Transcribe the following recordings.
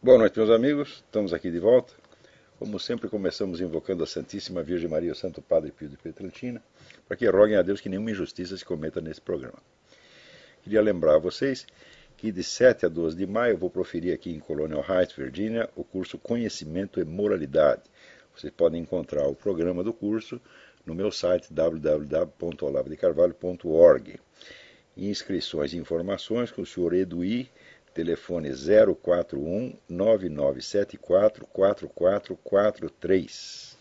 Boa noite, meus amigos. Estamos aqui de volta. Como sempre, começamos invocando a Santíssima Virgem Maria e o Santo Padre Pio de Pietrelcina, para que roguem a Deus que nenhuma injustiça se cometa nesse programa. Queria lembrar a vocês que de 7 a 12 de maio eu vou proferir aqui em Colonial Heights, Virgínia, o curso Conhecimento e Moralidade. Vocês podem encontrar o programa do curso no meu site www.olavedecarvalho.org. Inscrições e informações com o senhor Eduí, telefone 041-9974-4443.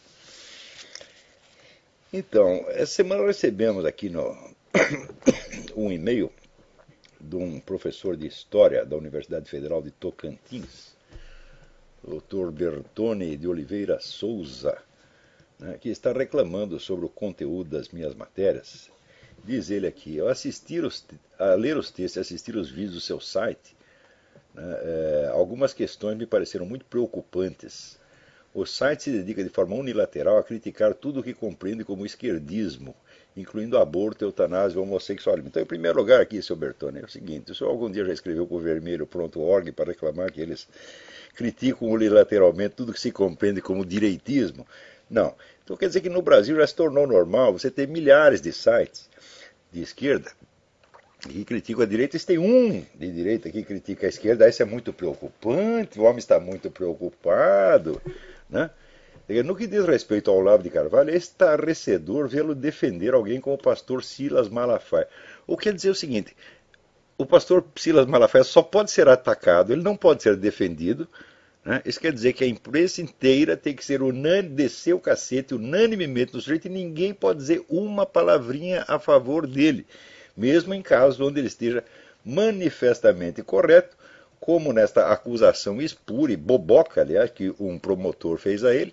Então, essa semana recebemos aqui um e-mail de um professor de História da Universidade Federal de Tocantins, o Dr. Bertone de Oliveira Souza, né, que está reclamando sobre o conteúdo das minhas matérias. Diz ele aqui, ao ler os textos e assistir os vídeos do seu site, algumas questões me pareceram muito preocupantes. O site se dedica de forma unilateral a criticar tudo o que compreende como esquerdismo, incluindo aborto, eutanásia e homossexualismo. Então, em primeiro lugar aqui, seu Bertone, é o seguinte, o senhor algum dia já escreveu para o vermelho.org para reclamar que eles criticam unilateralmente tudo que se compreende como direitismo? Não. Então quer dizer que no Brasil já se tornou normal você ter milhares de sites de esquerda que criticam a direita, e tem um de direita que critica a esquerda, isso é muito preocupante, o homem está muito preocupado, né? No que diz respeito ao Olavo de Carvalho, é estarrecedor vê-lo defender alguém como o pastor Silas Malafaia. O que quer dizer o seguinte, o pastor Silas Malafaia só pode ser atacado, ele não pode ser defendido, né? Isso quer dizer que a imprensa inteira tem que ser unânime, descer o cacete unanimemente no sujeito, e ninguém pode dizer uma palavrinha a favor dele, mesmo em casos onde ele esteja manifestamente correto, como nesta acusação espúria e boboca, aliás, que um promotor fez a ele,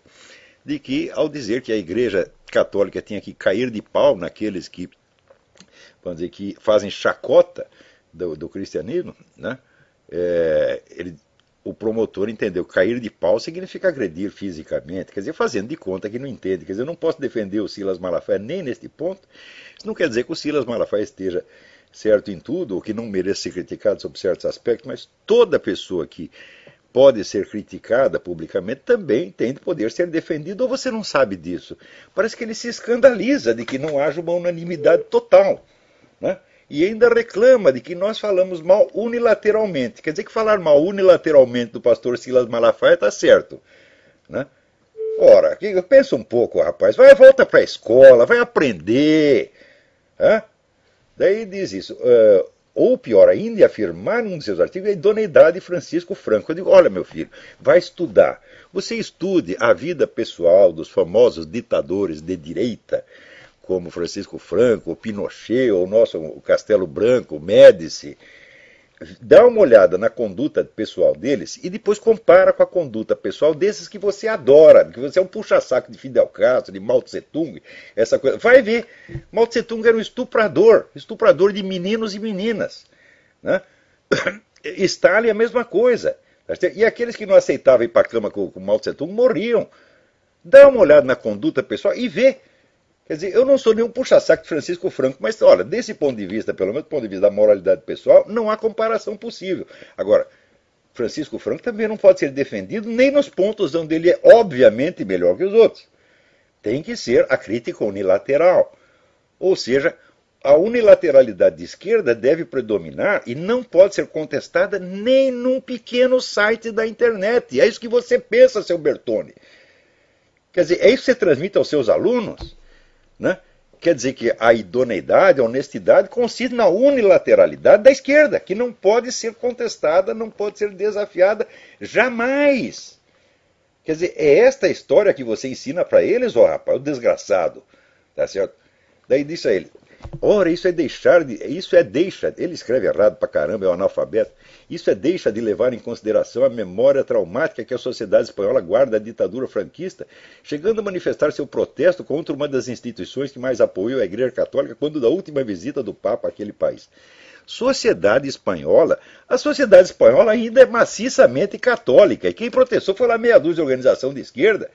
de que, ao dizer que a Igreja Católica tinha que cair de pau naqueles que, vamos dizer, que fazem chacota do cristianismo, né? O promotor entendeu que cair de pau significa agredir fisicamente, quer dizer, fazendo de conta que não entende. Quer dizer, eu não posso defender o Silas Malafaia nem neste ponto. Isso não quer dizer que o Silas Malafaia esteja certo em tudo, ou que não mereça ser criticado sobre certos aspectos, mas toda pessoa que pode ser criticada publicamente também tem de poder ser defendida, ou você não sabe disso? Parece que ele se escandaliza de que não haja uma unanimidade total, né? E ainda reclama de que nós falamos mal unilateralmente. Quer dizer que falar mal unilateralmente do pastor Silas Malafaia está certo, né? Ora, pensa um pouco, rapaz. Volta para a escola, vai aprender. Né? Daí diz isso. Ou pior ainda, afirmar num de seus artigos a idoneidade de Francisco Franco. Eu digo, olha, meu filho, vai estudar. Você estude a vida pessoal dos famosos ditadores de direita, como Francisco Franco, Pinochet, ou o Castelo Branco, Médici. Dá uma olhada na conduta pessoal deles e depois compara com a conduta pessoal desses que você adora, que você é um puxa-saco de Fidel Castro, de Mao Tse-tung, essa coisa. Vai ver, Mao Tse-tung era um estuprador de meninos e meninas, né? Stalin a mesma coisa. E aqueles que não aceitavam ir para a cama com Mao Tse-tung morriam. Dá uma olhada na conduta pessoal e vê. Quer dizer, eu não sou nenhum puxa-saco de Francisco Franco, mas, olha, desse ponto de vista, pelo menos do ponto de vista da moralidade pessoal, não há comparação possível. Agora, Francisco Franco também não pode ser defendido nem nos pontos onde ele é obviamente melhor que os outros. Tem que ser a crítica unilateral. Ou seja, a unilateralidade de esquerda deve predominar e não pode ser contestada nem num pequeno site da internet. É isso que você pensa, seu Bertone. Quer dizer, é isso que você transmite aos seus alunos? Né? Quer dizer que a idoneidade, a honestidade consiste na unilateralidade da esquerda, que não pode ser contestada, não pode ser desafiada jamais. Quer dizer, é esta história que você ensina para eles, ó rapaz, o desgraçado. Tá certo? Daí disse a ele, ora, ele escreve errado pra caramba, é um analfabeto, isso deixa de levar em consideração a memória traumática que a sociedade espanhola guarda da ditadura franquista, chegando a manifestar seu protesto contra uma das instituições que mais apoiou a Igreja Católica quando da última visita do Papa àquele país. A sociedade espanhola ainda é maciçamente católica, e quem protestou foi lá meia dúzia de organização de esquerda.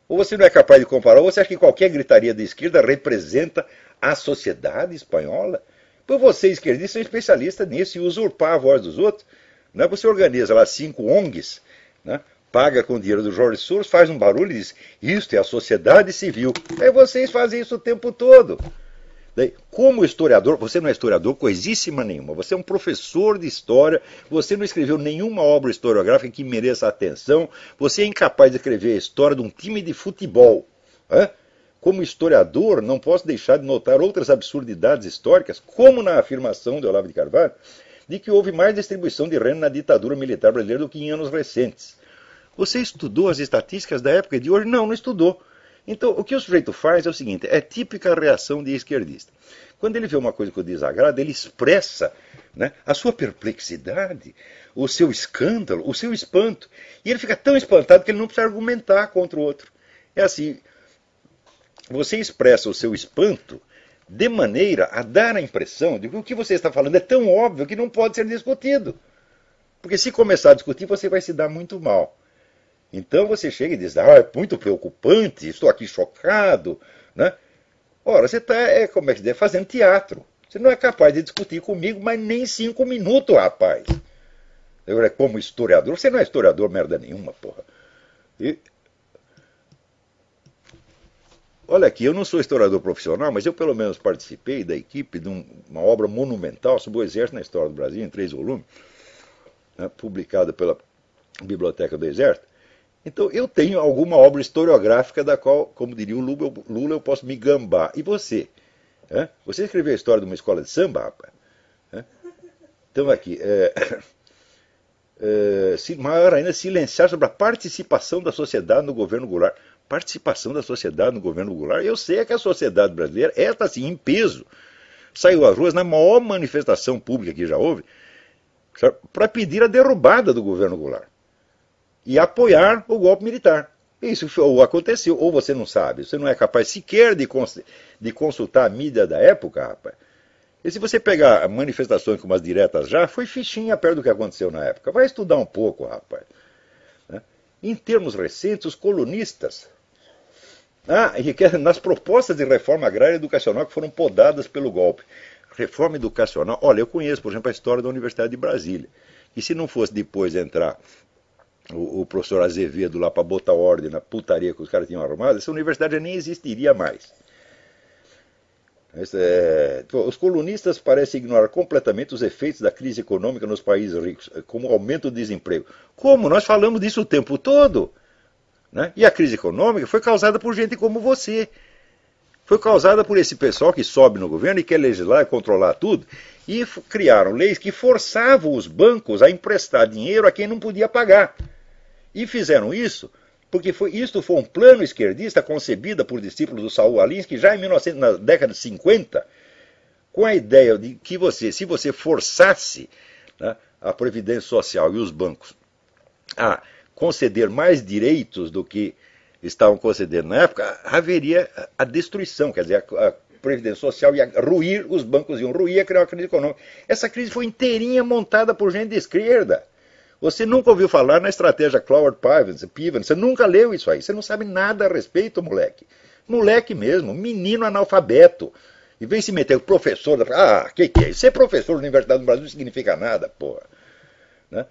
Ou você não é capaz de comparar, ou você acha que qualquer gritaria de esquerda representa a sociedade espanhola? Pois você, esquerdista, é um especialista nisso, e usurpar a voz dos outros. Não é? Você organiza lá 5 ONGs né? Paga com o dinheiro do Jorge Soros, faz um barulho e diz, isto é a sociedade civil. Aí vocês fazem isso o tempo todo. Daí, como historiador, você não é historiador coisíssima nenhuma, você é um professor de história, você não escreveu nenhuma obra historiográfica que mereça atenção, você é incapaz de escrever a história de um time de futebol. Né? Como historiador, não posso deixar de notar outras absurdidades históricas, como na afirmação de Olavo de Carvalho, de que houve mais distribuição de renda na ditadura militar brasileira do que em anos recentes. Você estudou as estatísticas da época e de hoje? Não, não estudou. Então, o que o sujeito faz é o seguinte, é típica reação de esquerdista. Quando ele vê uma coisa que o desagrada, ele expressa, né, a sua perplexidade, o seu escândalo, o seu espanto. E ele fica tão espantado que ele não precisa argumentar contra o outro. É assim, você expressa o seu espanto de maneira a dar a impressão de que o que você está falando é tão óbvio que não pode ser discutido. Porque se começar a discutir, você vai se dar muito mal. Então você chega e diz, é muito preocupante, estou aqui chocado. Né? Ora, você está, como é que se diz, fazendo teatro. Você não é capaz de discutir comigo, mas nem 5 minutos, rapaz. Eu, como historiador, você não é historiador merda nenhuma, porra. E... Olha aqui, eu não sou historiador profissional, mas eu pelo menos participei da equipe de uma obra monumental sobre o Exército na História do Brasil, em 3 volumes, né, publicada pela Biblioteca do Exército. Então, eu tenho alguma obra historiográfica da qual, como diria o Lula, eu posso me gambar. E você? Você escreveu a história de uma escola de samba, rapaz? Então, aqui, maior ainda, silenciar sobre a participação da sociedade no governo Goulart. Participação da sociedade no governo Goulart? Eu sei que a sociedade brasileira, esta assim, em peso, saiu às ruas na maior manifestação pública que já houve, para pedir a derrubada do governo Goulart. E apoiar o golpe militar. Isso aconteceu, ou você não sabe, você não é capaz sequer de consultar a mídia da época, rapaz. E se você pegar manifestações como as diretas já, foi fichinha perto do que aconteceu na época. Vai estudar um pouco, rapaz. Em termos recentes, os colunistas, nas propostas de reforma agrária e educacional que foram podadas pelo golpe. Reforma educacional, olha, eu conheço, por exemplo, a história da Universidade de Brasília. E se não fosse depois entrar o professor Azevedo lá para botar ordem na putaria que os caras tinham arrumado, essa universidade já nem existiria mais. Os colunistas parecem ignorar completamente os efeitos da crise econômica nos países ricos, como o aumento do desemprego. Como? Nós falamos disso o tempo todo. Né? E a crise econômica foi causada por gente como você. Foi causada por esse pessoal que sobe no governo e quer legislar e controlar tudo. E criaram leis que forçavam os bancos a emprestar dinheiro a quem não podia pagar. E fizeram isso porque isto foi um plano esquerdista concebido por discípulos do Saul Alinsky já na década de 50, com a ideia de que se você forçasse, né, a Previdência Social e os bancos a conceder mais direitos do que estavam concedendo na época, haveria a destruição, quer dizer, a Previdência Social ia ruir, os bancos iam ruir, ia criar uma crise econômica. Essa crise foi inteirinha montada por gente de esquerda. Você nunca ouviu falar na estratégia Cloward Piven, você nunca leu isso aí, você não sabe nada a respeito, moleque. Moleque mesmo, menino analfabeto. E vem se meter com professor, que é isso? Ser professor da Universidade do Brasil não significa nada, porra. Né?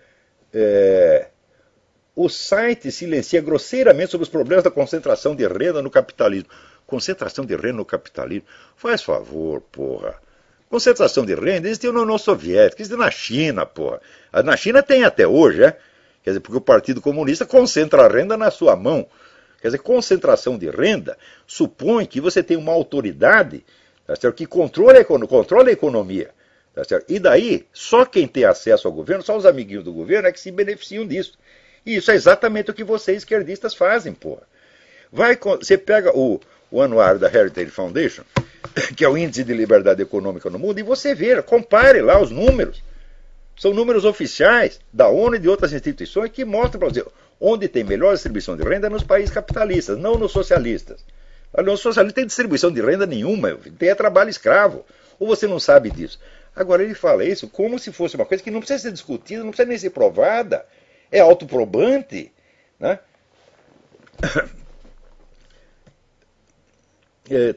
O site silencia grosseiramente sobre os problemas da concentração de renda no capitalismo. Concentração de renda no capitalismo? Faz favor, porra. Concentração de renda existiu na União Soviética, existiu na China, porra. Na China tem até hoje, Quer dizer, porque o Partido Comunista concentra a renda na sua mão. Quer dizer, concentração de renda supõe que você tem uma autoridade, tá certo, que controla a economia. Tá certo? E daí, só quem tem acesso ao governo, só os amiguinhos do governo é que se beneficiam disso. E isso é exatamente o que vocês esquerdistas fazem, porra. Você pega o anuário da Heritage Foundation, que é o índice de liberdade econômica no mundo, e você vê, compare lá os números. São números oficiais da ONU e de outras instituições que mostram para você onde tem melhor distribuição de renda é nos países capitalistas, não nos socialistas. Nos socialistas não tem distribuição de renda nenhuma, tem trabalho escravo. Ou você não sabe disso? Agora ele fala isso como se fosse uma coisa que não precisa ser discutida, não precisa nem ser provada, é autoprobante, né?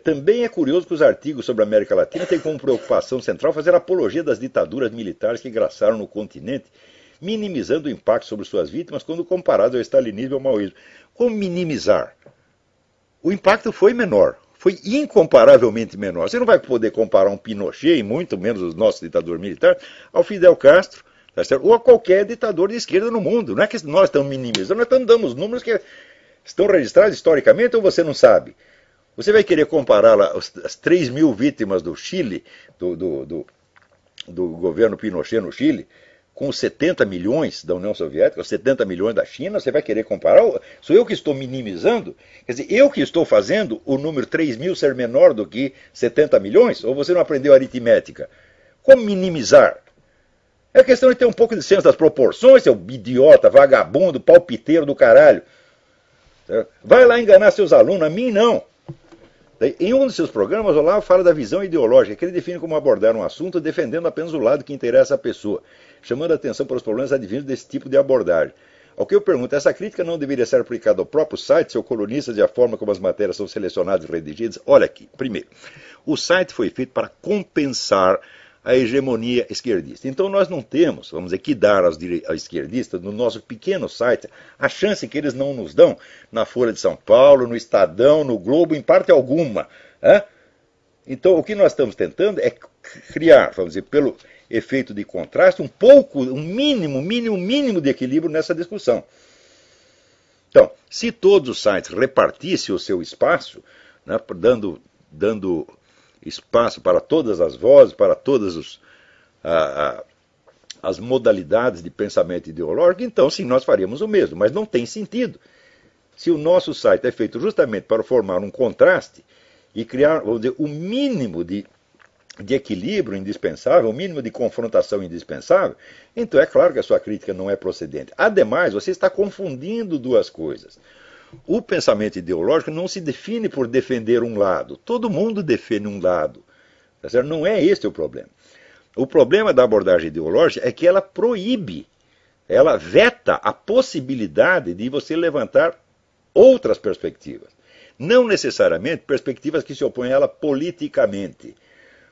Também é curioso que os artigos sobre a América Latina têm como preocupação central fazer apologia das ditaduras militares que graçaram no continente, minimizando o impacto sobre suas vítimas quando comparado ao stalinismo e ao maoísmo. Como minimizar? O impacto foi menor, foi incomparavelmente menor. Você não vai poder comparar um Pinochet, e muito menos os nossos ditadores militares, ao Fidel Castro, tá certo? Ou a qualquer ditador de esquerda no mundo. Não é que nós estamos minimizando, nós estamos dando os números que estão registrados historicamente ou você não sabe? Você vai querer comparar as 3 mil vítimas do Chile, do governo Pinochet no Chile, com os 70 milhões da União Soviética, os 70 milhões da China, você vai querer comparar? Sou eu que estou minimizando? Quer dizer, eu que estou fazendo o número 3 mil ser menor do que 70 milhões? Ou você não aprendeu aritmética? Como minimizar? É questão de ter um pouco de senso das proporções, seu idiota, vagabundo, palpiteiro do caralho. Vai lá enganar seus alunos, a mim não. Em um dos seus programas, o Olavo fala da visão ideológica, que ele define como abordar um assunto defendendo apenas o lado que interessa à pessoa, chamando a atenção para os problemas advindos desse tipo de abordagem. Ao que eu pergunto, essa crítica não deveria ser aplicada ao próprio site, seu colunista e a forma como as matérias são selecionadas e redigidas? Olha aqui, primeiro, o site foi feito para compensar a hegemonia esquerdista. Então nós não temos, vamos dizer, que dar aos esquerdistas, no nosso pequeno site, a chance que eles não nos dão na Folha de São Paulo, no Estadão, no Globo, em parte alguma. Então o que nós estamos tentando é criar, vamos dizer, pelo efeito de contraste, um pouco, um mínimo de equilíbrio nessa discussão. Então, se todos os sites repartissem o seu espaço, né, dando espaço para todas as vozes, para todas as modalidades de pensamento ideológico, então sim, nós faríamos o mesmo, mas não tem sentido. Se o nosso site é feito justamente para formar um contraste e criar, vamos dizer, o mínimo de equilíbrio indispensável, o mínimo de confrontação indispensável, então é claro que a sua crítica não é procedente. Ademais, você está confundindo duas coisas. O pensamento ideológico não se define por defender um lado. Todo mundo defende um lado. Tá certo? Não é este o problema. O problema da abordagem ideológica é que ela proíbe, ela veta a possibilidade de você levantar outras perspectivas. Não necessariamente perspectivas que se opõem a ela politicamente.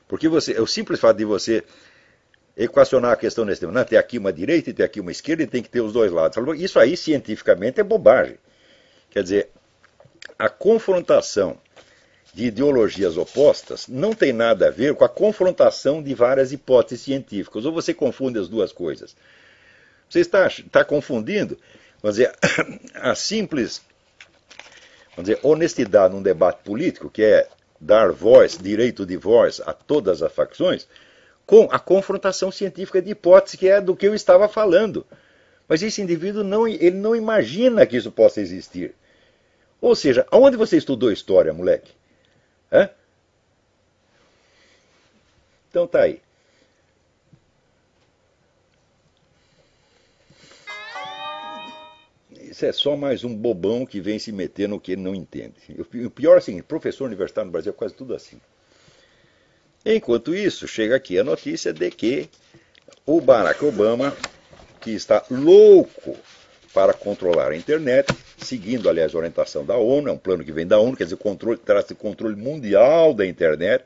Porque o simples fato de você equacionar a questão nesse tema, não, tem aqui uma direita e tem aqui uma esquerda e tem que ter os dois lados. Isso aí, cientificamente, é bobagem. Quer dizer, a confrontação de ideologias opostas não tem nada a ver com a confrontação de várias hipóteses científicas. Ou você confunde as duas coisas. Você está confundindo, vamos dizer, a simples, vamos dizer, honestidade num debate político, que é dar voz, direito de voz a todas as facções, com a confrontação científica de hipóteses, que é do que eu estava falando. Mas esse indivíduo ele não imagina que isso possa existir. Ou seja, aonde você estudou história, moleque? Então tá aí. Isso é só mais um bobão que vem se meter no que ele não entende. O pior é o seguinte, professor universitário no Brasil é quase tudo assim. Enquanto isso, chega aqui a notícia de que o Barack Obama, que está louco para controlar a internet, seguindo, aliás, a orientação da ONU, é um plano que vem da ONU, quer dizer, trata-se de controle mundial da internet,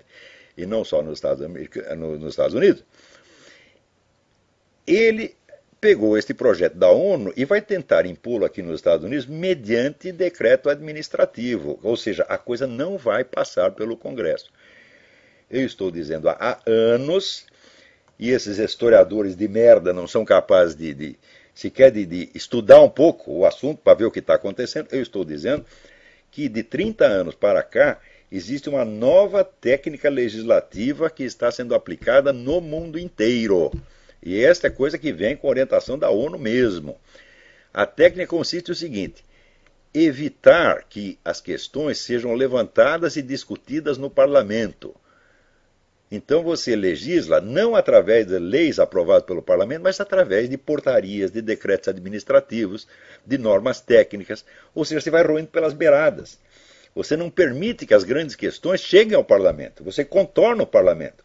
e não só nos Estados Unidos, ele pegou este projeto da ONU e vai tentar impô-lo aqui nos Estados Unidos mediante decreto administrativo, ou seja, a coisa não vai passar pelo Congresso. Eu estou dizendo há anos, e esses historiadores de merda não são capazes sequer de estudar um pouco o assunto para ver o que está acontecendo. Eu estou dizendo que de 30 anos para cá existe uma nova técnica legislativa que está sendo aplicada no mundo inteiro. E esta é coisa que vem com orientação da ONU mesmo. A técnica consiste no seguinte: evitar que as questões sejam levantadas e discutidas no parlamento. Então você legisla não através de leis aprovadas pelo parlamento, mas através de portarias, de decretos administrativos, de normas técnicas. Ou seja, você vai roendo pelas beiradas. Você não permite que as grandes questões cheguem ao parlamento. Você contorna o parlamento.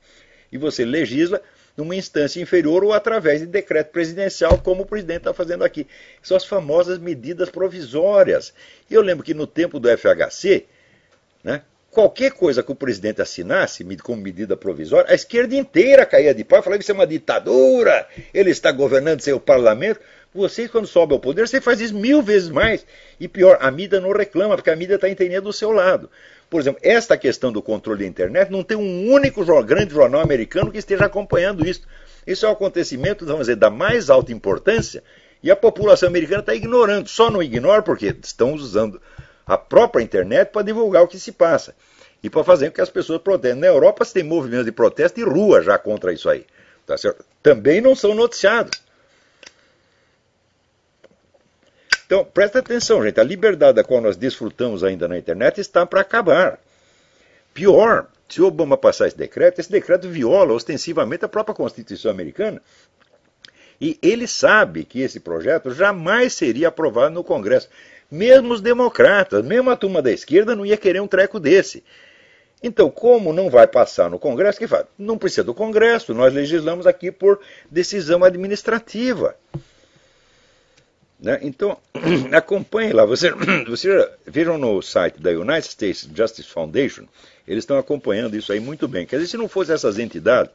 E você legisla numa instância inferior ou através de decreto presidencial, como o presidente está fazendo aqui. São as famosas medidas provisórias. E eu lembro que no tempo do FHC, né, qualquer coisa que o presidente assinasse como medida provisória, a esquerda inteira caía de pau, falava que isso é uma ditadura, ele está governando sem o parlamento. Vocês, quando sobem ao poder, você faz isso 1000 vezes mais. E pior, a mídia não reclama, porque a mídia está entendendo do seu lado. Por exemplo, esta questão do controle da internet, não tem um único grande jornal americano que esteja acompanhando isso. Isso é um acontecimento, vamos dizer, da mais alta importância, e a população americana está ignorando. Só não ignora porque estão usando a própria internet para divulgar o que se passa. E para fazer com que as pessoas protestem. Na Europa se tem movimentos de protesto de rua já contra isso aí. Tá certo? Também não são noticiados. Então, presta atenção, gente. A liberdade da qual nós desfrutamos ainda na internet está para acabar. Pior, se o Obama passar esse decreto viola ostensivamente a própria Constituição americana. E ele sabe que esse projeto jamais seria aprovado no Congresso. Mesmo os democratas, mesmo a turma da esquerda não ia querer um treco desse. Então, como não vai passar no Congresso, que fala? Não precisa do Congresso, nós legislamos aqui por decisão administrativa. Né? Então, acompanhe lá. Você vejam no site da United States Justice Foundation, eles estão acompanhando isso aí muito bem. Quer dizer, se não fosse essas entidades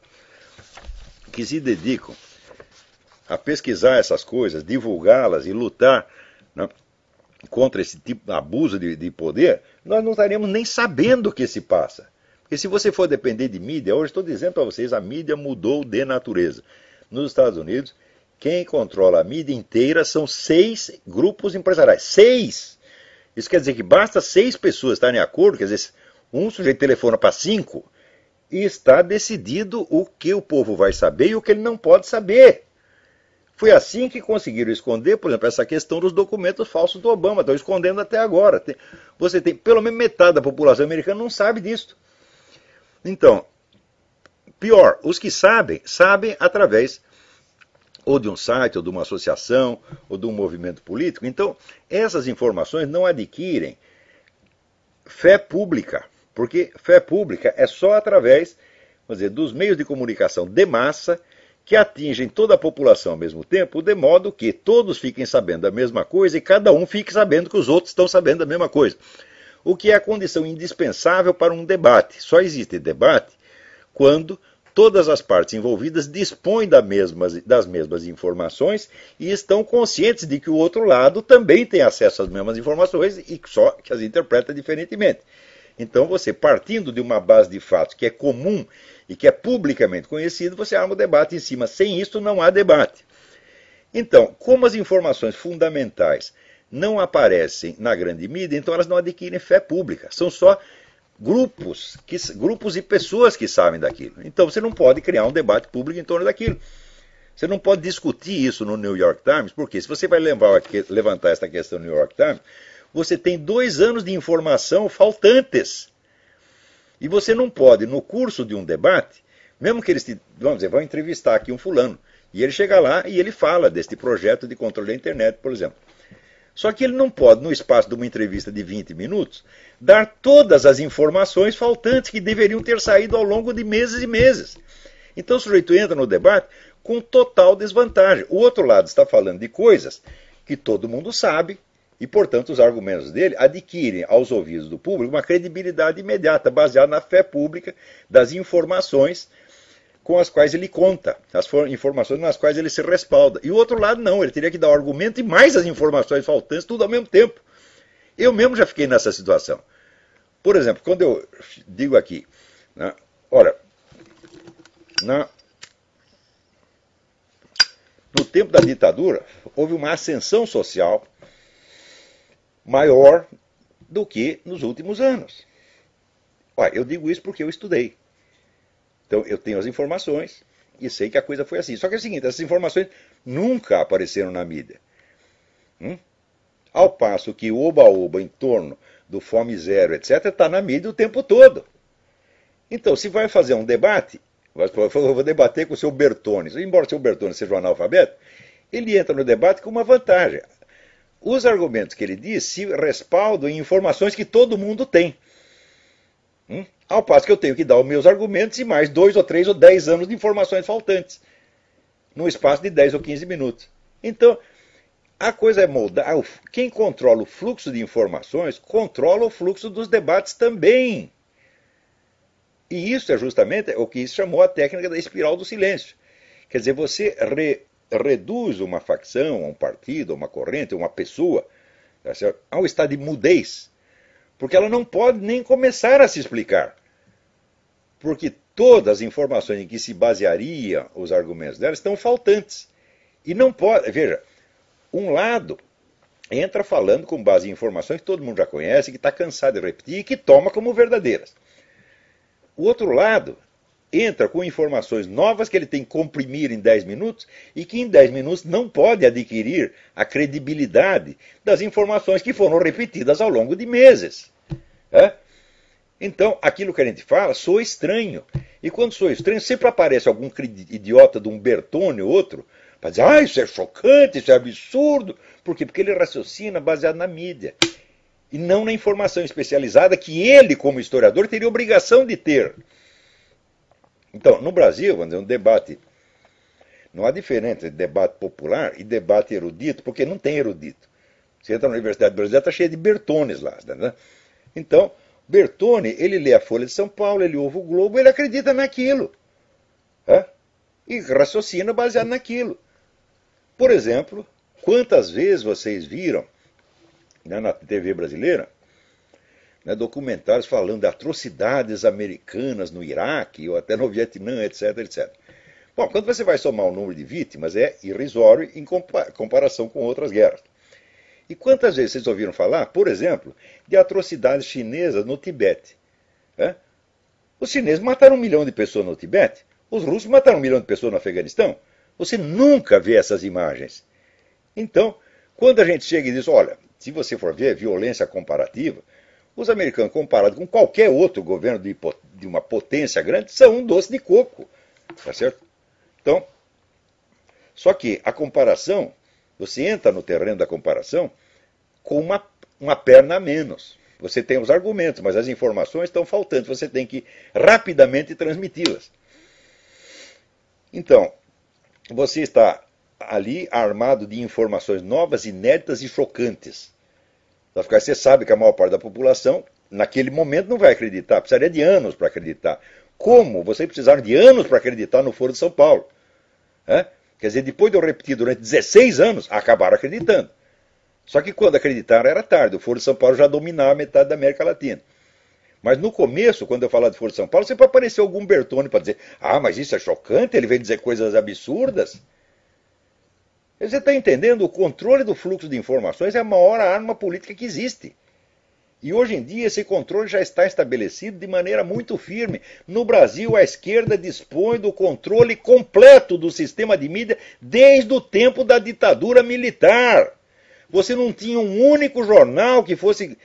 que se dedicam a pesquisar essas coisas, divulgá-las e lutar, né, contra esse tipo de abuso de poder, nós não estaríamos nem sabendo o que se passa. Porque se você for depender de mídia, hoje estou dizendo para vocês, a mídia mudou de natureza. Nos Estados Unidos, quem controla a mídia inteira são 6 grupos empresariais. 6! Isso quer dizer que basta 6 pessoas estarem de acordo, quer dizer, um sujeito telefona para 5, e está decidido o que o povo vai saber e o que ele não pode saber. Foi assim que conseguiram esconder, por exemplo, essa questão dos documentos falsos do Obama. Estão escondendo até agora. Você tem, pelo menos metade da população americana não sabe disso. Então, pior, os que sabem, sabem através ou de um site, ou de uma associação, ou de um movimento político. Então, essas informações não adquirem fé pública, porque fé pública é só através, vamos dizer, dos meios de comunicação de massa, que atingem toda a população ao mesmo tempo, de modo que todos fiquem sabendo a mesma coisa e cada um fique sabendo que os outros estão sabendo a mesma coisa. O que é a condição indispensável para um debate. Só existe debate quando todas as partes envolvidas dispõem das mesmas informações e estão conscientes de que o outro lado também tem acesso às mesmas informações e só que as interpreta diferentemente. Então você, partindo de uma base de fatos que é comum e que é publicamente conhecido, você arma o debate em cima. Sem isso não há debate. Então, como as informações fundamentais não aparecem na grande mídia, então elas não adquirem fé pública. São só grupos e pessoas que sabem daquilo. Então você não pode criar um debate público em torno daquilo. Você não pode discutir isso no New York Times, porque se você vai levantar essa questão no New York Times, você tem 2 anos de informação faltantes. E você não pode, no curso de um debate, mesmo que eles, vamos dizer, vão entrevistar aqui um fulano, e ele chega lá e ele fala deste projeto de controle da internet, por exemplo. Só que ele não pode, no espaço de uma entrevista de 20 minutos, dar todas as informações faltantes que deveriam ter saído ao longo de meses e meses. Então o sujeito entra no debate com total desvantagem. O outro lado está falando de coisas que todo mundo sabe, e, portanto, os argumentos dele adquirem aos ouvidos do público uma credibilidade imediata, baseada na fé pública das informações com as quais ele conta, as informações nas quais ele se respalda. E o outro lado não, ele teria que dar o argumento e mais as informações faltantes, tudo ao mesmo tempo. Eu mesmo já fiquei nessa situação. Por exemplo, quando eu digo aqui, né, olha, no tempo da ditadura, houve uma ascensão social maior do que nos últimos anos. Olha, eu digo isso porque eu estudei. Então eu tenho as informações e sei que a coisa foi assim. Só que é o seguinte, essas informações nunca apareceram na mídia. Ao passo que o oba-oba em torno do Fome Zero, etc., está na mídia o tempo todo. Então, se vai fazer um debate, eu vou debater com o seu Bertone. Embora o seu Bertone seja um analfabeto, ele entra no debate com uma vantagem. Os argumentos que ele diz se respaldam em informações que todo mundo tem. Ao passo que eu tenho que dar os meus argumentos e mais 2 ou 3 ou 10 anos de informações faltantes. Num espaço de 10 ou 15 minutos. Então, a coisa é moldar. Quem controla o fluxo de informações, controla o fluxo dos debates também. E isso é justamente o que se chamou a técnica da espiral do silêncio. Quer dizer, você reduz uma facção, um partido, uma corrente, uma pessoa, tá certo? A um estado de mudez, porque ela não pode nem começar a se explicar. Porque todas as informações em que se baseariam os argumentos dela estão faltantes. E não pode, veja, um lado entra falando com base em informações que todo mundo já conhece, que está cansado de repetir e que toma como verdadeiras. O outro lado entra com informações novas que ele tem que comprimir em 10 minutos e que em 10 minutos não pode adquirir a credibilidade das informações que foram repetidas ao longo de meses. É? Então, aquilo que a gente fala soa estranho. E quando soa estranho, sempre aparece algum idiota de um Bertone ou outro para dizer, ah, isso é chocante, isso é absurdo. Por quê? Porque ele raciocina baseado na mídia. E não na informação especializada que ele, como historiador, teria obrigação de ter. Então, no Brasil, vamos dizer, um debate, não há diferença entre debate popular e debate erudito, porque não tem erudito. Você entra na Universidade Brasileira, está cheia de Bertones lá. Né? Então, Bertone, ele lê a Folha de São Paulo, ele ouve o Globo, ele acredita naquilo. Né? E raciocina baseado naquilo. Por exemplo, quantas vezes vocês viram, né, na TV brasileira, né, documentários falando de atrocidades americanas no Iraque ou até no Vietnã, etc, etc. Bom, quando você vai somar o número de vítimas, é irrisório em comparação com outras guerras. E quantas vezes vocês ouviram falar, por exemplo, de atrocidades chinesas no Tibete? Né? Os chineses mataram 1 milhão de pessoas no Tibete, os russos mataram 1 milhão de pessoas no Afeganistão. Você nunca vê essas imagens. Então, quando a gente chega e diz, olha, se você for ver violência comparativa, os americanos, comparados com qualquer outro governo de uma potência grande, são um doce de coco. Tá certo? Então, só que a comparação, você entra no terreno da comparação com uma perna a menos. Você tem os argumentos, mas as informações estão faltando. Você tem que rapidamente transmiti-las. Então, você está ali armado de informações novas, inéditas e chocantes. Você sabe que a maior parte da população, naquele momento, não vai acreditar. Precisaria de anos para acreditar. Como? Vocês precisaram de anos para acreditar no Foro de São Paulo. É? Quer dizer, depois de eu repetir durante 16 anos, acabaram acreditando. Só que quando acreditaram era tarde. O Foro de São Paulo já dominava metade da América Latina. Mas no começo, quando eu falava de Foro de São Paulo, sempre apareceu algum Bertone para dizer, ah, mas isso é chocante, ele vem dizer coisas absurdas. Você está entendendo? O controle do fluxo de informações é a maior arma política que existe. E hoje em dia esse controle já está estabelecido de maneira muito firme. No Brasil, a esquerda dispõe do controle completo do sistema de mídia desde o tempo da ditadura militar. Você não tinha um único jornal que fosse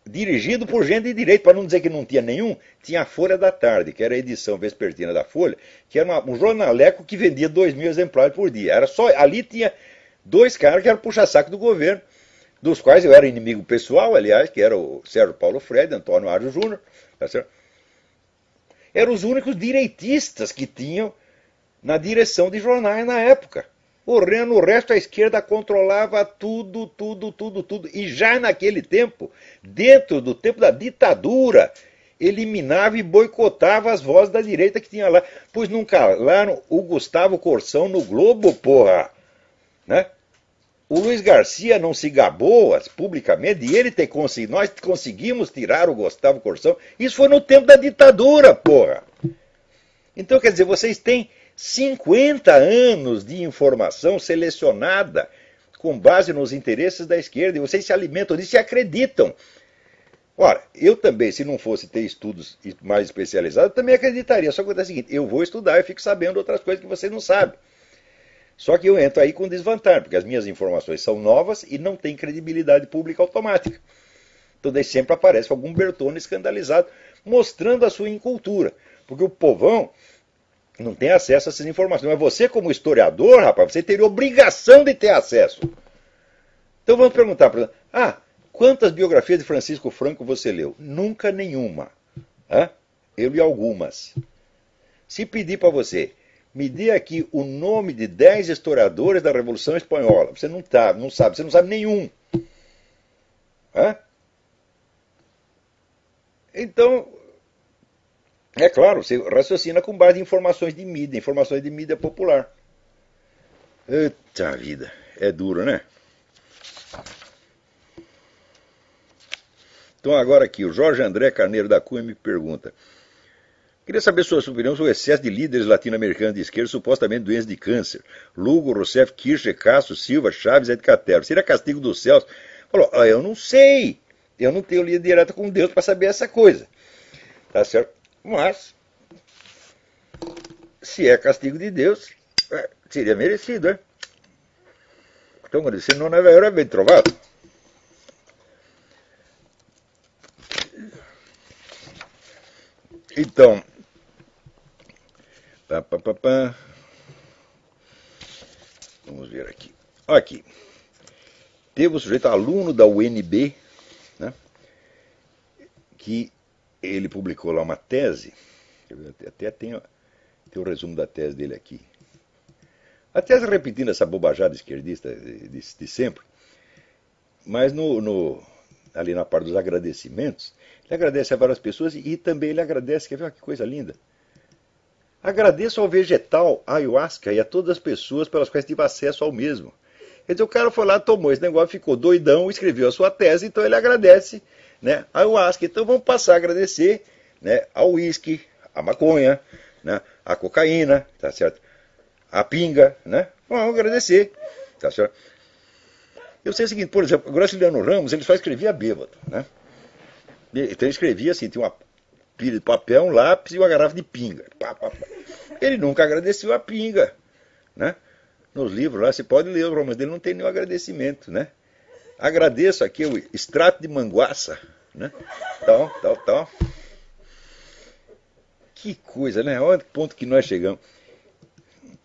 dirigido por gente de direito, para não dizer que não tinha nenhum. Tinha a Folha da Tarde, que era a edição vespertina da Folha, que era um jornaleco que vendia 2.000 exemplares por dia. Era só, ali tinha 2 caras que eram puxa-saco do governo, dos quais eu era inimigo pessoal, aliás, que era o Sérgio Paulo Freire, Antônio Ágio Júnior. Tá certo? Eram os únicos direitistas que tinham na direção de jornais na época. O resto, a esquerda controlava tudo. E já naquele tempo, dentro do tempo da ditadura, eliminava e boicotava as vozes da direita que tinha lá. Pois não calaram o Gustavo Corsão no Globo, porra. Né? O Luiz Garcia não se gabou publicamente de ele ter conseguido. Nós conseguimos tirar o Gustavo Corsão. Isso foi no tempo da ditadura, porra. Então, quer dizer, vocês têm 50 anos de informação selecionada com base nos interesses da esquerda, e vocês se alimentam disso e acreditam. Ora, eu também, se não fosse ter estudos mais especializados, também acreditaria. Só que é o seguinte, eu vou estudar e fico sabendo outras coisas que você não sabe. Só que eu entro aí com desvantagem, porque as minhas informações são novas e não têm credibilidade pública automática. Então daí sempre aparece algum Bertone escandalizado, mostrando a sua incultura. Porque o povão não tem acesso a essas informações. Mas você, como historiador, rapaz, você teria obrigação de ter acesso. Então vamos perguntar para ele, quantas biografias de Francisco Franco você leu? Nunca nenhuma. Eu li algumas. Se pedir para você, me dê aqui o nome de 10 historiadores da Revolução Espanhola. Você não sabe, você não sabe nenhum. Então, É claro, você raciocina com base em informações de mídia popular. Eita vida, é duro, né? Então agora aqui, o Jorge André Carneiro da Cunha me pergunta: queria saber sua opinião sobre o excesso de líderes latino-americanos de esquerda supostamente doentes de câncer. Lugo, Rousseff, Kirchner, Castro, Silva, Chaves, Ed Catero. Seria castigo dos céus? Falou, eu não sei. Eu não tenho linha direta com Deus para saber essa coisa. Tá certo? Mas, se é castigo de Deus, seria merecido, né? Então, quando disse, não é bem trovado. Então, vamos ver aqui. Aqui. Teve um sujeito aluno da UNB, né, que ele publicou lá uma tese, até tem o resumo da tese dele aqui. A tese repetindo essa bobajada esquerdista de sempre, mas ali na parte dos agradecimentos, ele agradece a várias pessoas e também ele agradece, quer ver que coisa linda? Agradeço ao vegetal ayahuasca e a todas as pessoas pelas quais tive acesso ao mesmo. Quer dizer, o cara foi lá, tomou esse negócio, ficou doidão, escreveu a sua tese, então ele agradece, né, a ayahuasca. Então vamos passar a agradecer, né, ao uísque, a maconha, né, a cocaína, tá certo? A pinga, né? Vamos agradecer, tá certo? Eu sei o seguinte, por exemplo, o Graciliano Ramos, ele só escrevia bêbado, né? Então ele escrevia assim, tinha uma pilha de papel, um lápis e uma garrafa de pinga. Ele nunca agradeceu a pinga, né? Nos livros lá, você pode ler os romances dele, não tem nenhum agradecimento, né? Agradeço aqui o extrato de manguaça, né? Tal. Que coisa, né? Olha que ponto que nós chegamos.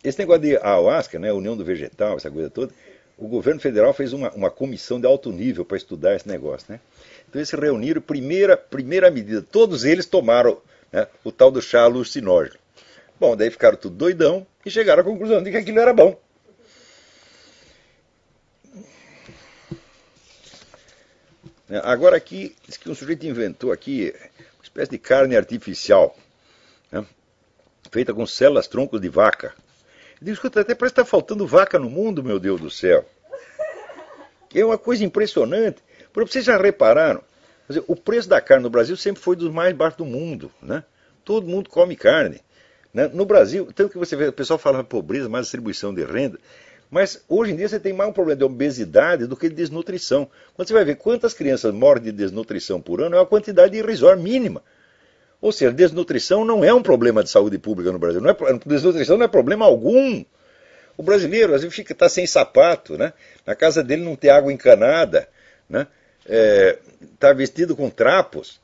Esse negócio de ayahuasca, né? União do vegetal, essa coisa toda, o governo federal fez uma comissão de alto nível para estudar esse negócio, né? Então eles se reuniram, primeira medida, todos eles tomaram, né, o tal do chá alucinógeno. Bom, daí ficaram tudo doidão e chegaram à conclusão de que aquilo era bom. Agora aqui, diz que um sujeito inventou aqui uma espécie de carne artificial, né, feita com células troncos de vaca. Eu digo, escuta, até parece que está faltando vaca no mundo, meu Deus do céu. É uma coisa impressionante. Vocês já repararam, o preço da carne no Brasil sempre foi dos mais baixos do mundo, né? Todo mundo come carne, né? No Brasil, tanto que você vê, o pessoal fala pobreza, mais distribuição de renda, mas hoje em dia você tem mais um problema de obesidade do que de desnutrição. Quando você vai ver quantas crianças morrem de desnutrição por ano, é uma quantidade irrisória mínima. Ou seja, desnutrição não é um problema de saúde pública no Brasil. Desnutrição não é problema algum. O brasileiro, às vezes, está sem sapato, né? Na casa dele não tem água encanada, né? Está vestido com trapos,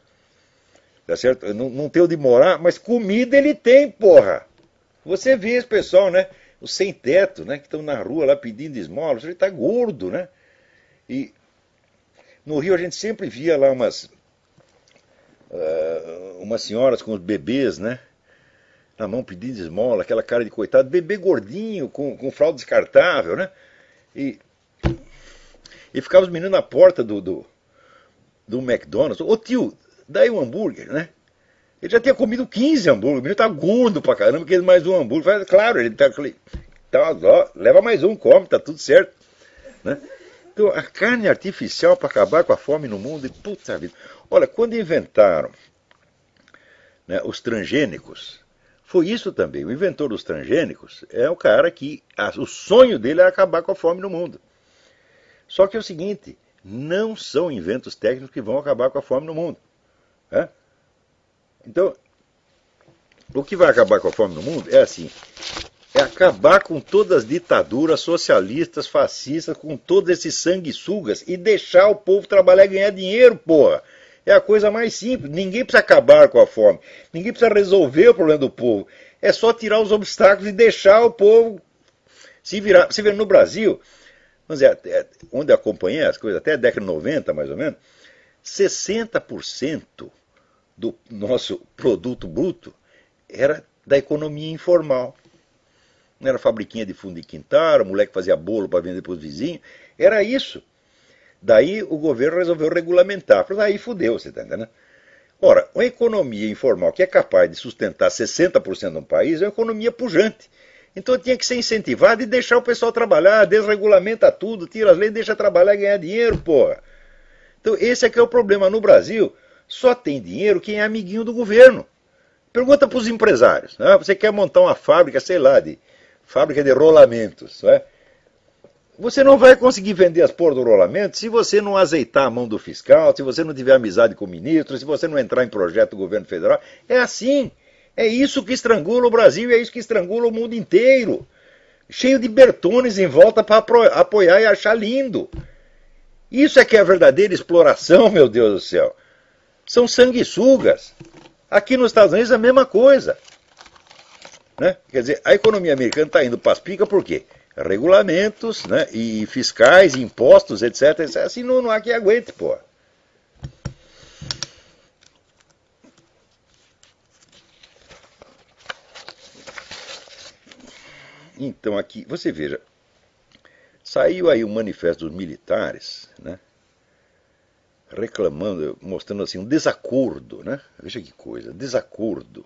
tá certo? Não tem onde morar, mas comida ele tem, porra. Você vê esse pessoal, né? Os sem teto, né? Que estão na rua lá pedindo esmola, ele está gordo, né? E no Rio a gente sempre via lá umas senhoras com os bebês, né? Na mão pedindo esmola, aquela cara de coitado, bebê gordinho, com fralda descartável, né? E ficava os meninos na porta do McDonald's. Ô tio, daí um hambúrguer, né? Ele já tinha comido 15 hambúrgueres, o menino tá gordo pra caramba, quer mais um hambúrguer. Claro, ele tá ó, leva mais um, come, tá tudo certo, né? Então, a carne artificial para acabar com a fome no mundo, e puta vida. Olha, quando inventaram, né, os transgênicos, foi isso também. O inventor dos transgênicos é o cara que o sonho dele é acabar com a fome no mundo. Só que é o seguinte, não são inventos técnicos que vão acabar com a fome no mundo, né? Então, o que vai acabar com a fome no mundo é assim, é acabar com todas as ditaduras socialistas, fascistas, com todos esses sanguessugas e deixar o povo trabalhar e ganhar dinheiro, porra. É a coisa mais simples. Ninguém precisa acabar com a fome. Ninguém precisa resolver o problema do povo. É só tirar os obstáculos e deixar o povo se virar. Você vê, no Brasil, vamos dizer, onde eu acompanhei as coisas, até a década de 90, mais ou menos, 60% do nosso produto bruto era da economia informal. Não era fabriquinha de fundo de quintal, o moleque fazia bolo para vender para os vizinhos. Era isso. Daí o governo resolveu regulamentar. Aí fudeu, você está entendendo? Ora, uma economia informal que é capaz de sustentar 60% de um país é uma economia pujante. Então tinha que ser incentivado e deixar o pessoal trabalhar, desregulamenta tudo, tira as leis, deixa trabalhar e ganhar dinheiro, porra. Então esse é que é o problema. No Brasil, só tem dinheiro quem é amiguinho do governo. Pergunta para os empresários. Né? Você quer montar uma fábrica, sei lá, de fábrica de rolamentos. Né? Você não vai conseguir vender as porras do rolamento se você não azeitar a mão do fiscal, se você não tiver amizade com o ministro, se você não entrar em projeto do governo federal. É assim. É isso que estrangula o Brasil e é isso que estrangula o mundo inteiro. Cheio de bertones em volta para apoiar e achar lindo. Isso é que é a verdadeira exploração, meu Deus do céu. São sanguessugas. Aqui nos Estados Unidos é a mesma coisa. Né? Quer dizer, a economia americana está indo para as picas por quê? Regulamentos, né? E fiscais, impostos, etc. etc. Assim não há quem aguente, pô. Então aqui, você veja, saiu aí um manifesto dos militares, né? Reclamando, mostrando assim um desacordo, né? Veja que coisa, desacordo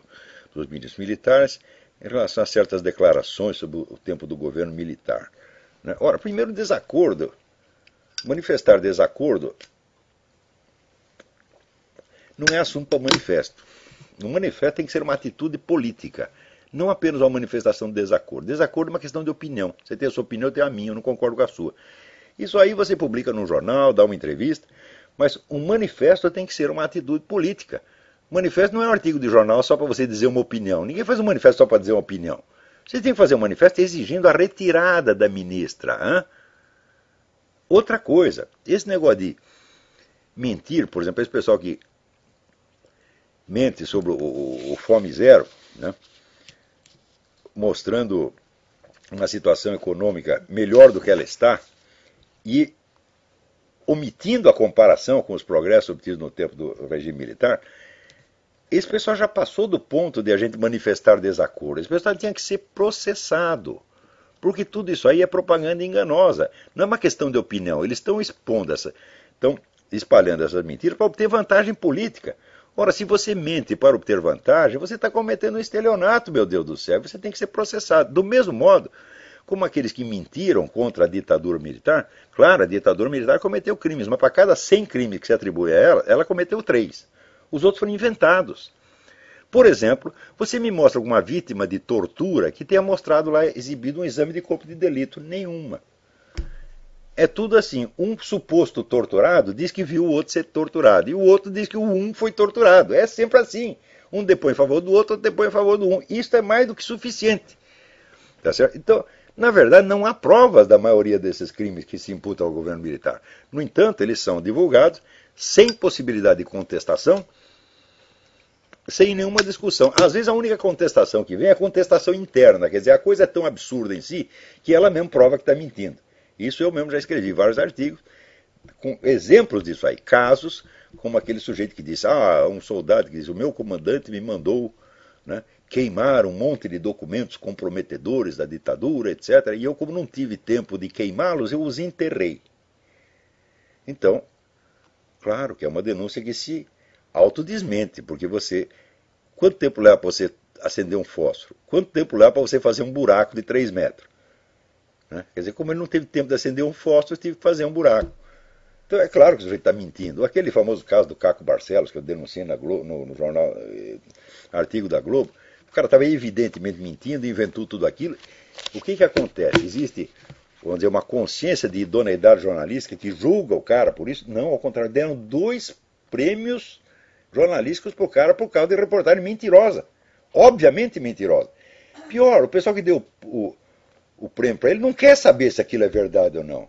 dos ministros militares em relação a certas declarações sobre o tempo do governo militar. Né? Ora, primeiro desacordo, manifestar desacordo não é assunto para manifesto. No manifesto tem que ser uma atitude política, não apenas uma manifestação de desacordo. Desacordo é uma questão de opinião. Você tem a sua opinião, eu tenho a minha, eu não concordo com a sua. Isso aí você publica num jornal, dá uma entrevista, mas um manifesto tem que ser uma atitude política. Manifesto não é um artigo de jornal só para você dizer uma opinião. Ninguém faz um manifesto só para dizer uma opinião. Você tem que fazer um manifesto exigindo a retirada da ministra. Hein? Outra coisa, esse negócio de mentir, por exemplo, esse pessoal que mente sobre o Fome Zero, né? Mostrando uma situação econômica melhor do que ela está e omitindo a comparação com os progressos obtidos no tempo do regime militar, esse pessoal já passou do ponto de a gente manifestar desacordo. Esse pessoal tinha que ser processado, porque tudo isso aí é propaganda enganosa. Não é uma questão de opinião, eles estão estão espalhando essas mentiras para obter vantagem política. Ora, se você mente para obter vantagem, você está cometendo um estelionato, meu Deus do céu, você tem que ser processado. Do mesmo modo, como aqueles que mentiram contra a ditadura militar, claro, a ditadura militar cometeu crimes, mas para cada 100 crimes que se atribui a ela, ela cometeu 3. Os outros foram inventados. Por exemplo, você me mostra alguma vítima de tortura que tenha mostrado lá, exibido um exame de corpo de delito? Nenhuma. É tudo assim, um suposto torturado diz que viu o outro ser torturado, e o outro diz que o um foi torturado. É sempre assim. Um depõe em favor do outro depõe em favor do um. Isso é mais do que suficiente. Tá certo? Então, na verdade, não há provas da maioria desses crimes que se imputam ao governo militar. No entanto, eles são divulgados sem possibilidade de contestação, sem nenhuma discussão. Às vezes a única contestação que vem é a contestação interna, quer dizer, a coisa é tão absurda em si que ela mesmo prova que está mentindo. Isso eu mesmo já escrevi vários artigos com exemplos disso aí. Casos como aquele sujeito que disse, um soldado que diz, o meu comandante me mandou, né, queimar um monte de documentos comprometedores da ditadura, etc. E eu, como não tive tempo de queimá-los, eu os enterrei. Então, claro que é uma denúncia que se autodesmente, porque você... Quanto tempo leva para você acender um fósforo? Quanto tempo leva para você fazer um buraco de 3 metros? Né? Quer dizer, como ele não teve tempo de acender um fósforo, tive que fazer um buraco. Então é claro que o sujeito está mentindo. Aquele famoso caso do Caco Barcelos, que eu denunciei na Globo, no jornal, artigo da Globo, o cara estava evidentemente mentindo, inventou tudo aquilo. O que acontece? Existe, vamos dizer, uma consciência de idoneidade jornalística que julga o cara por isso? Não, ao contrário, deram 2 prêmios jornalísticos para o cara por causa de reportagem mentirosa. Obviamente mentirosa. Pior, o pessoal que deu o prêmio para ele não quer saber se aquilo é verdade ou não.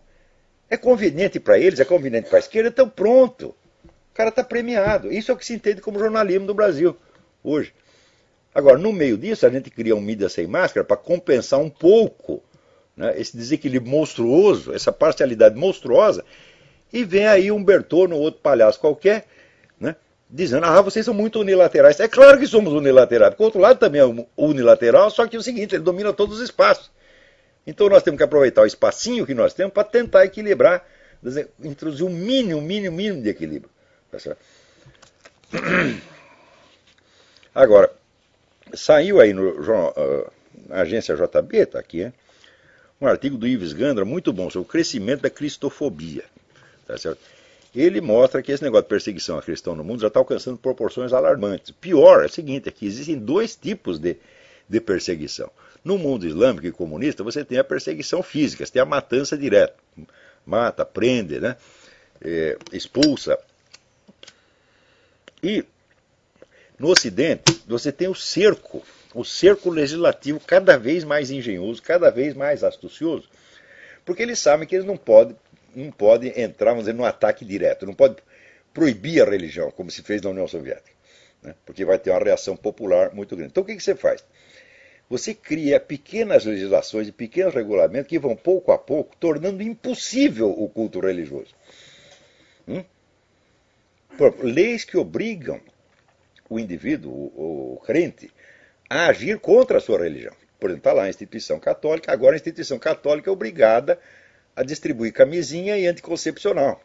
É conveniente para eles, é conveniente para a esquerda, então pronto. O cara está premiado. Isso é o que se entende como jornalismo no Brasil hoje. Agora, no meio disso, a gente cria um mídia sem máscara para compensar um pouco, né, esse desequilíbrio monstruoso, essa parcialidade monstruosa, e vem aí um Bertone ou outro palhaço qualquer, né, dizendo, vocês são muito unilaterais. É claro que somos unilaterais, porque o outro lado também é unilateral, só que é o seguinte, ele domina todos os espaços. Então nós temos que aproveitar o espacinho que nós temos para tentar equilibrar, introduzir um mínimo de equilíbrio. Tá certo? Agora, saiu aí na agência JB, está aqui, um artigo do Ives Gandra muito bom sobre o crescimento da cristofobia. Tá certo? Ele mostra que esse negócio de perseguição a cristão no mundo já está alcançando proporções alarmantes. Pior é o seguinte, é que existem dois tipos de perseguição. No mundo islâmico e comunista, você tem a perseguição física, você tem a matança direta. Mata, prende, né? Expulsa. E no Ocidente, você tem o cerco legislativo cada vez mais engenhoso, cada vez mais astucioso, porque eles sabem que eles não podem entrar, vamos dizer, num ataque direto, não pode proibir a religião, como se fez na União Soviética, né? Porque vai ter uma reação popular muito grande. Então o que você faz? Você cria pequenas legislações e pequenos regulamentos que vão pouco a pouco tornando impossível o culto religioso. Leis que obrigam o indivíduo, o crente, a agir contra a sua religião. Por exemplo, está lá a instituição católica, agora a instituição católica é obrigada a distribuir camisinha e anticoncepcional.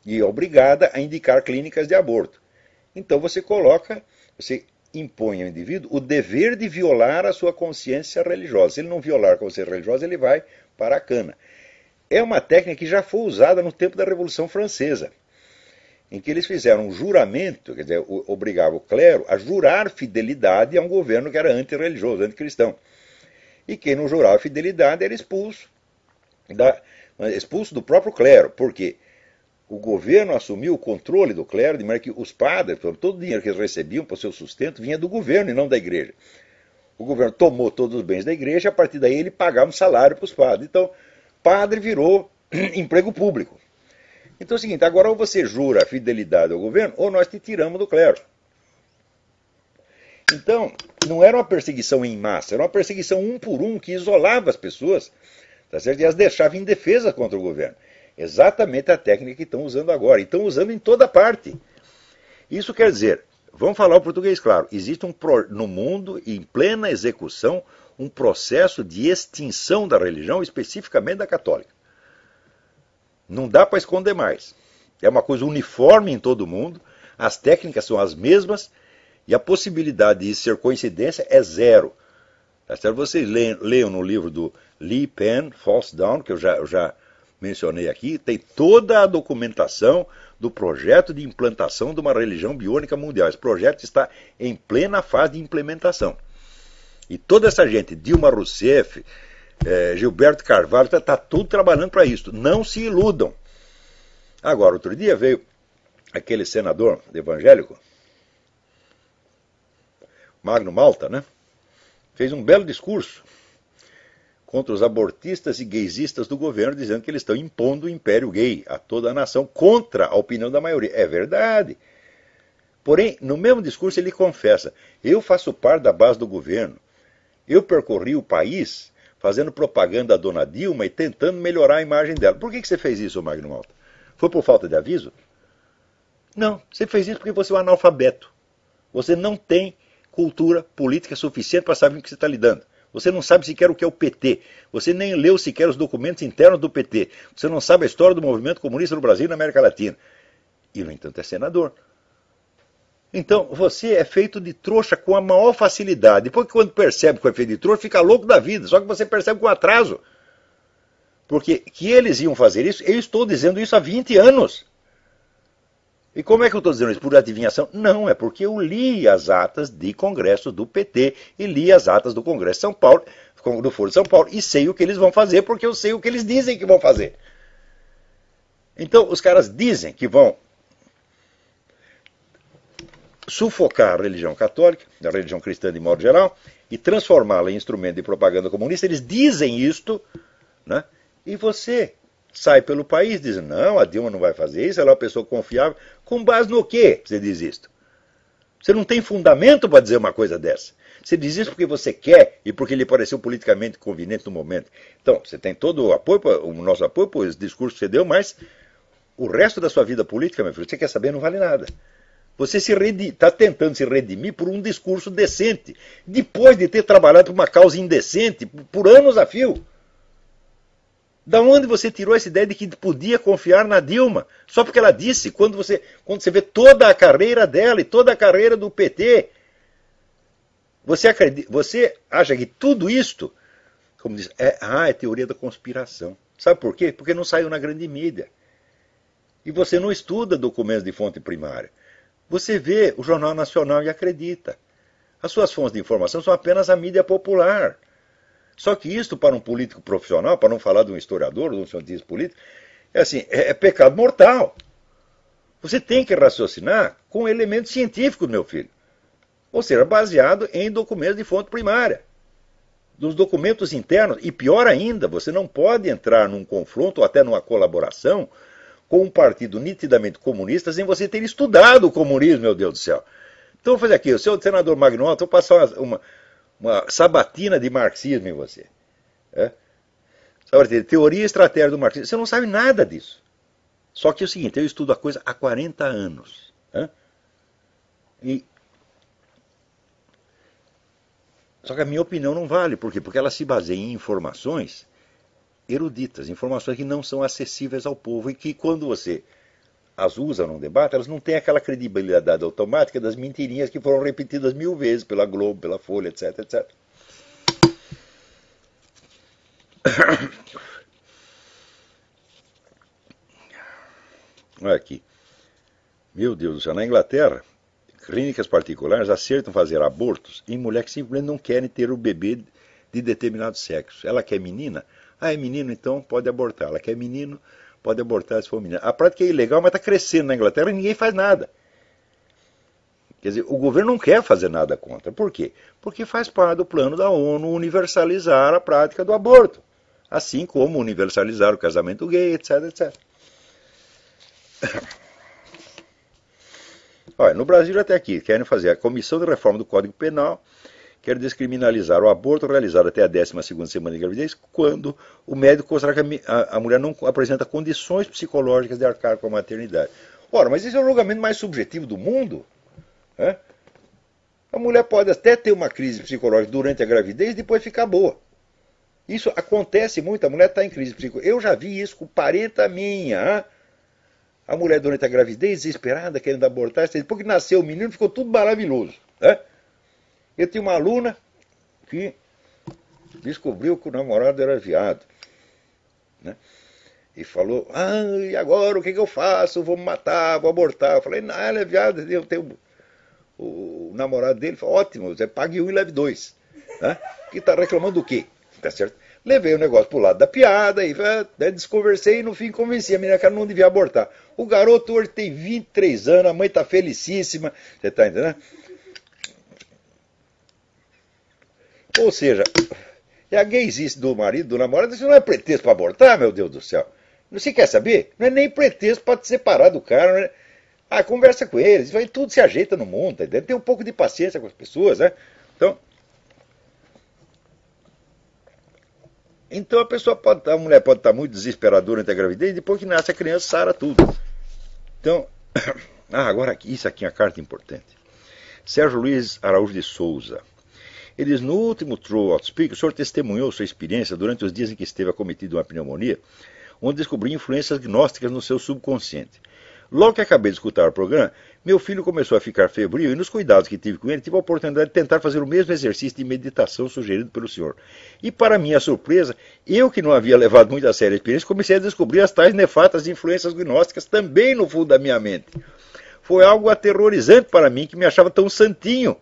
E é obrigada a indicar clínicas de aborto. Então você impõe ao indivíduo o dever de violar a sua consciência religiosa. Se ele não violar a consciência religiosa, ele vai para a cana. É uma técnica que já foi usada no tempo da Revolução Francesa, em que eles fizeram um juramento, quer dizer, obrigava o clero a jurar fidelidade a um governo que era antirreligioso, anticristão. E quem não jurava fidelidade era expulso do próprio clero. Por quê? O governo assumiu o controle do clero, de maneira que os padres, todo o dinheiro que eles recebiam para o seu sustento, vinha do governo e não da igreja. O governo tomou todos os bens da igreja, a partir daí ele pagava um salário para os padres. Então, padre virou emprego público. Então é o seguinte, agora ou você jura fidelidade ao governo, ou nós te tiramos do clero. Então, não era uma perseguição em massa, era uma perseguição um por um, que isolava as pessoas, tá certo? E as deixava indefesas contra o governo. Exatamente a técnica que estão usando agora. E estão usando em toda parte. Isso quer dizer, vamos falar o português claro, existe no mundo, em plena execução, um processo de extinção da religião, especificamente da católica. Não dá para esconder mais. É uma coisa uniforme em todo mundo, as técnicas são as mesmas, e a possibilidade de isso ser coincidência é zero. Tá certo? Vocês leiam no livro do Lee Penn, False Dawn, que eu já mencionei aqui, tem toda a documentação do projeto de implantação de uma religião biônica mundial. Esse projeto está em plena fase de implementação. E toda essa gente, Dilma Rousseff, Gilberto Carvalho, está tudo trabalhando para isso. Não se iludam. Agora, outro dia veio aquele senador evangélico, Magno Malta, né? Fez um belo discurso contra os abortistas e gaysistas do governo, dizendo que eles estão impondo o império gay a toda a nação, contra a opinião da maioria. É verdade. Porém, no mesmo discurso ele confessa, eu faço parte da base do governo, eu percorri o país fazendo propaganda à dona Dilma e tentando melhorar a imagem dela. Por que você fez isso, Magno Malta? Foi por falta de aviso? Não, você fez isso porque você é um analfabeto. Você não tem cultura política suficiente para saber com o que você está lidando. Você não sabe sequer o que é o PT. Você nem leu sequer os documentos internos do PT. Você não sabe a história do movimento comunista no Brasil e na América Latina. E, no entanto, é senador. Então, você é feito de trouxa com a maior facilidade. Depois que quando percebe que é feito de trouxa, fica louco da vida. Só que você percebe com atraso. Porque que eles iam fazer isso, eu estou dizendo isso há 20 anos. E como é que eu estou dizendo isso? Por adivinhação? Não, é porque eu li as atas de congresso do PT e li as atas do Congresso de São Paulo, do Foro de São Paulo, e sei o que eles vão fazer porque eu sei o que eles dizem que vão fazer. Então, os caras dizem que vão sufocar a religião católica, a religião cristã de modo geral, e transformá-la em instrumento de propaganda comunista. Eles dizem isto, né? E você sai pelo país dizendo, não, a Dilma não vai fazer isso, ela é uma pessoa confiável. Com base no quê você diz isto? Você não tem fundamento para dizer uma coisa dessa. Você diz isso porque você quer e porque lhe pareceu politicamente conveniente no momento. Então, você tem todo o apoio, o nosso apoio por esse discurso que você deu, mas o resto da sua vida política, meu filho, você quer saber, não vale nada. Você está tentando se redimir por um discurso decente, depois de ter trabalhado por uma causa indecente por anos a fio. Da onde você tirou essa ideia de que podia confiar na Dilma? Só porque ela disse, quando você vê toda a carreira dela e toda a carreira do PT, você acha que tudo isto, como diz, é teoria da conspiração. Sabe por quê? Porque não saiu na grande mídia. E você não estuda documentos de fonte primária. Você vê o Jornal Nacional e acredita. As suas fontes de informação são apenas a mídia popular. Só que isto, para um político profissional, para não falar de um historiador, de um cientista político, é assim, é pecado mortal. Você tem que raciocinar com elementos científicos, meu filho. Ou seja, baseado em documentos de fonte primária. Dos documentos internos, e pior ainda, você não pode entrar num confronto ou até numa colaboração com um partido nitidamente comunista sem você ter estudado o comunismo, meu Deus do céu. Então, vou fazer aqui, o senador Magnota, vou passar uma sabatina de marxismo em você. Teoria e estratégia do marxismo. Você não sabe nada disso. Só que é o seguinte, eu estudo a coisa há 40 anos. Só que a minha opinião não vale. Por quê? Porque ela se baseia em informações eruditas, informações que não são acessíveis ao povo e que quando você as usa num debate, elas não têm aquela credibilidade automática das mentirinhas que foram repetidas 1000 vezes pela Globo, pela Folha, etc, etc. Olha aqui. Meu Deus do céu, na Inglaterra, clínicas particulares acertam fazer abortos em mulheres que simplesmente não querem ter o bebê de determinado sexo. Ela quer menina? É menino, então pode abortar. Ela quer menino, pode abortar se for menino. A prática é ilegal, mas está crescendo na Inglaterra e ninguém faz nada. Quer dizer, o governo não quer fazer nada contra. Por quê? Porque faz parte do plano da ONU universalizar a prática do aborto. Assim como universalizar o casamento gay, etc, etc. Olha, no Brasil até aqui, querem fazer a Comissão de Reforma do Código Penal, quer descriminalizar o aborto realizado até a 12ª semana de gravidez, quando o médico considera que a mulher não apresenta condições psicológicas de arcar com a maternidade. Ora, mas esse é o julgamento mais subjetivo do mundo. A mulher pode até ter uma crise psicológica durante a gravidez e depois ficar boa. Isso acontece muito, a mulher está em crise psicológica. Eu já vi isso com parenta minha. A mulher durante a gravidez, desesperada, querendo abortar, depois que nasceu o menino, ficou tudo maravilhoso. Eu tinha uma aluna que descobriu que o namorado era viado. E falou, e agora o que eu faço? Vou me matar, vou abortar. Eu falei, não, ela é viada, eu tenho... O namorado dele falou, ótimo, você pague 1 e leve 2. Que está reclamando do quê? Tá certo? Levei o negócio pro lado da piada e desconversei e no fim convenci a menina que ela não devia abortar. O garoto hoje tem 23 anos, a mãe está felicíssima. Você está entendendo? Ou seja, a gaysice do marido, do namorado, isso não é pretexto para abortar, meu Deus do céu. Você quer saber? Não é nem pretexto para te separar do cara. Não é... conversa com eles, tudo se ajeita no mundo, tá entendendo? Tem um pouco de paciência com as pessoas, né? Então a mulher pode estar muito desesperada durante a gravidez e depois que nasce a criança sara tudo. Então, agora isso aqui é uma carta importante. Sérgio Luiz Araújo de Souza. Ele diz, no último True Outspeak, o senhor testemunhou sua experiência durante os dias em que esteve acometido de uma pneumonia, onde descobriu influências gnósticas no seu subconsciente. Logo que acabei de escutar o programa, meu filho começou a ficar febril e nos cuidados que tive com ele, tive a oportunidade de tentar fazer o mesmo exercício de meditação sugerido pelo senhor. E para minha surpresa, eu que não havia levado muito a sério a experiência, comecei a descobrir as tais nefastas influências gnósticas também no fundo da minha mente. Foi algo aterrorizante para mim, que me achava tão santinho.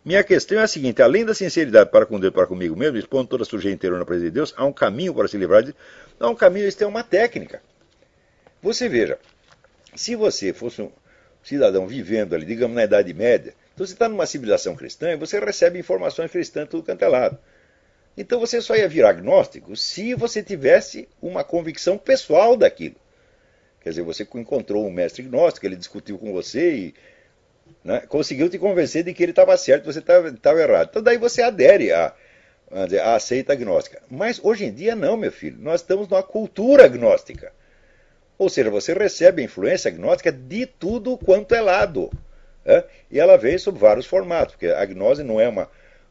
Minha questão é a seguinte, além da sinceridade para com Deus e para comigo mesmo, expondo toda a sujeira inteira na presença de Deus, há um caminho para se livrar disso. Não há um caminho, isso tem uma técnica. Você veja, se você fosse um cidadão vivendo ali, digamos, na Idade Média, então você está numa civilização cristã e você recebe informações cristãs tudo quanto é lado. Então você só ia virar agnóstico se você tivesse uma convicção pessoal daquilo. Quer dizer, você encontrou um mestre gnóstico, ele discutiu com você e conseguiu te convencer de que ele estava certo, você estava errado. Então daí você adere à seita gnóstica. Mas hoje em dia não, meu filho. Nós estamos numa cultura gnóstica. Ou seja, você recebe a influência gnóstica de tudo quanto é lado. E ela vem sob vários formatos, porque a gnose não é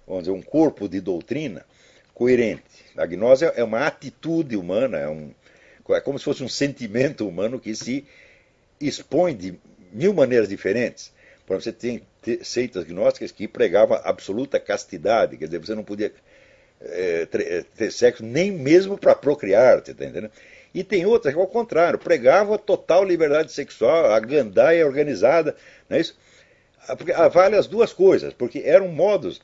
um corpo de doutrina coerente. A gnose é uma atitude humana, é como se fosse um sentimento humano que se expõe de mil maneiras diferentes. Por exemplo, você tem seitas gnósticas que pregavam absoluta castidade, quer dizer, você não podia ter sexo nem mesmo para procriar, você está entendendo? E tem outras que, ao contrário, pregavam total liberdade sexual, a gandaia organizada, não é isso? Porque vale as duas coisas, porque eram modos.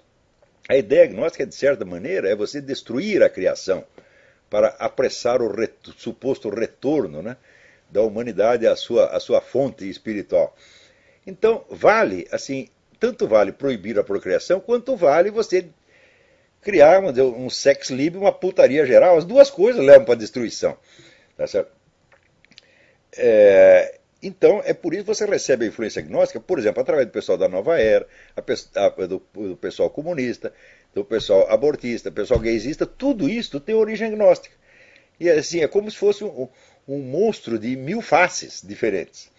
A ideia gnóstica, de certa maneira, é você destruir a criação para apressar o suposto retorno, né, da humanidade à sua fonte espiritual. Então, vale, assim, tanto vale proibir a procriação, quanto vale você criar um sex lib, uma putaria geral. As duas coisas levam para a destruição. Tá certo? Então, é por isso que você recebe a influência gnóstica, por exemplo, através do pessoal da Nova Era, do pessoal comunista, do pessoal abortista, do pessoal gaysista, tudo isso tem origem gnóstica. E assim, é como se fosse um monstro de mil faces diferentes.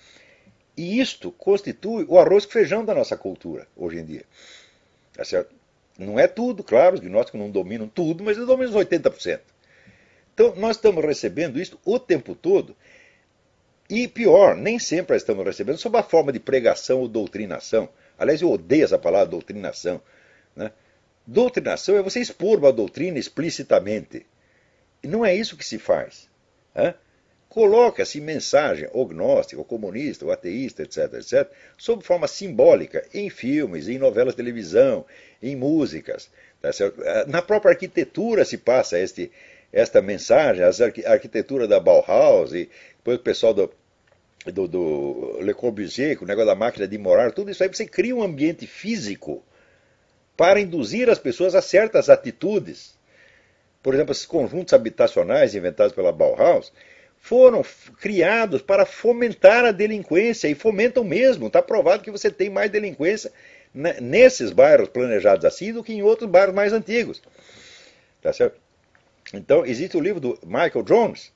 E isto constitui o arroz com feijão da nossa cultura, hoje em dia. Tá certo? Não é tudo, claro, os gnósticos não dominam tudo, mas eles dominam uns 80%. Então, nós estamos recebendo isso o tempo todo. E pior, nem sempre nós estamos recebendo sob a forma de pregação ou doutrinação. Aliás, eu odeio essa palavra doutrinação. Né? Doutrinação é você expor uma doutrina explicitamente. E não é isso que se faz. Né? Coloca-se mensagem, ou gnóstica, ou comunista, ou ateísta, etc., etc., sob forma simbólica, em filmes, em novelas de televisão, em músicas. Tá certo? Na própria arquitetura se passa esta mensagem, a arquitetura da Bauhaus, e depois o pessoal do Le Corbusier, com o negócio da máquina de morar, tudo isso aí, você cria um ambiente físico para induzir as pessoas a certas atitudes. Por exemplo, esses conjuntos habitacionais inventados pela Bauhaus foram criados para fomentar a delinquência, e fomentam mesmo. Está provado que você tem mais delinquência nesses bairros planejados assim do que em outros bairros mais antigos. Tá certo? Então, existe o livro do Michael Jones,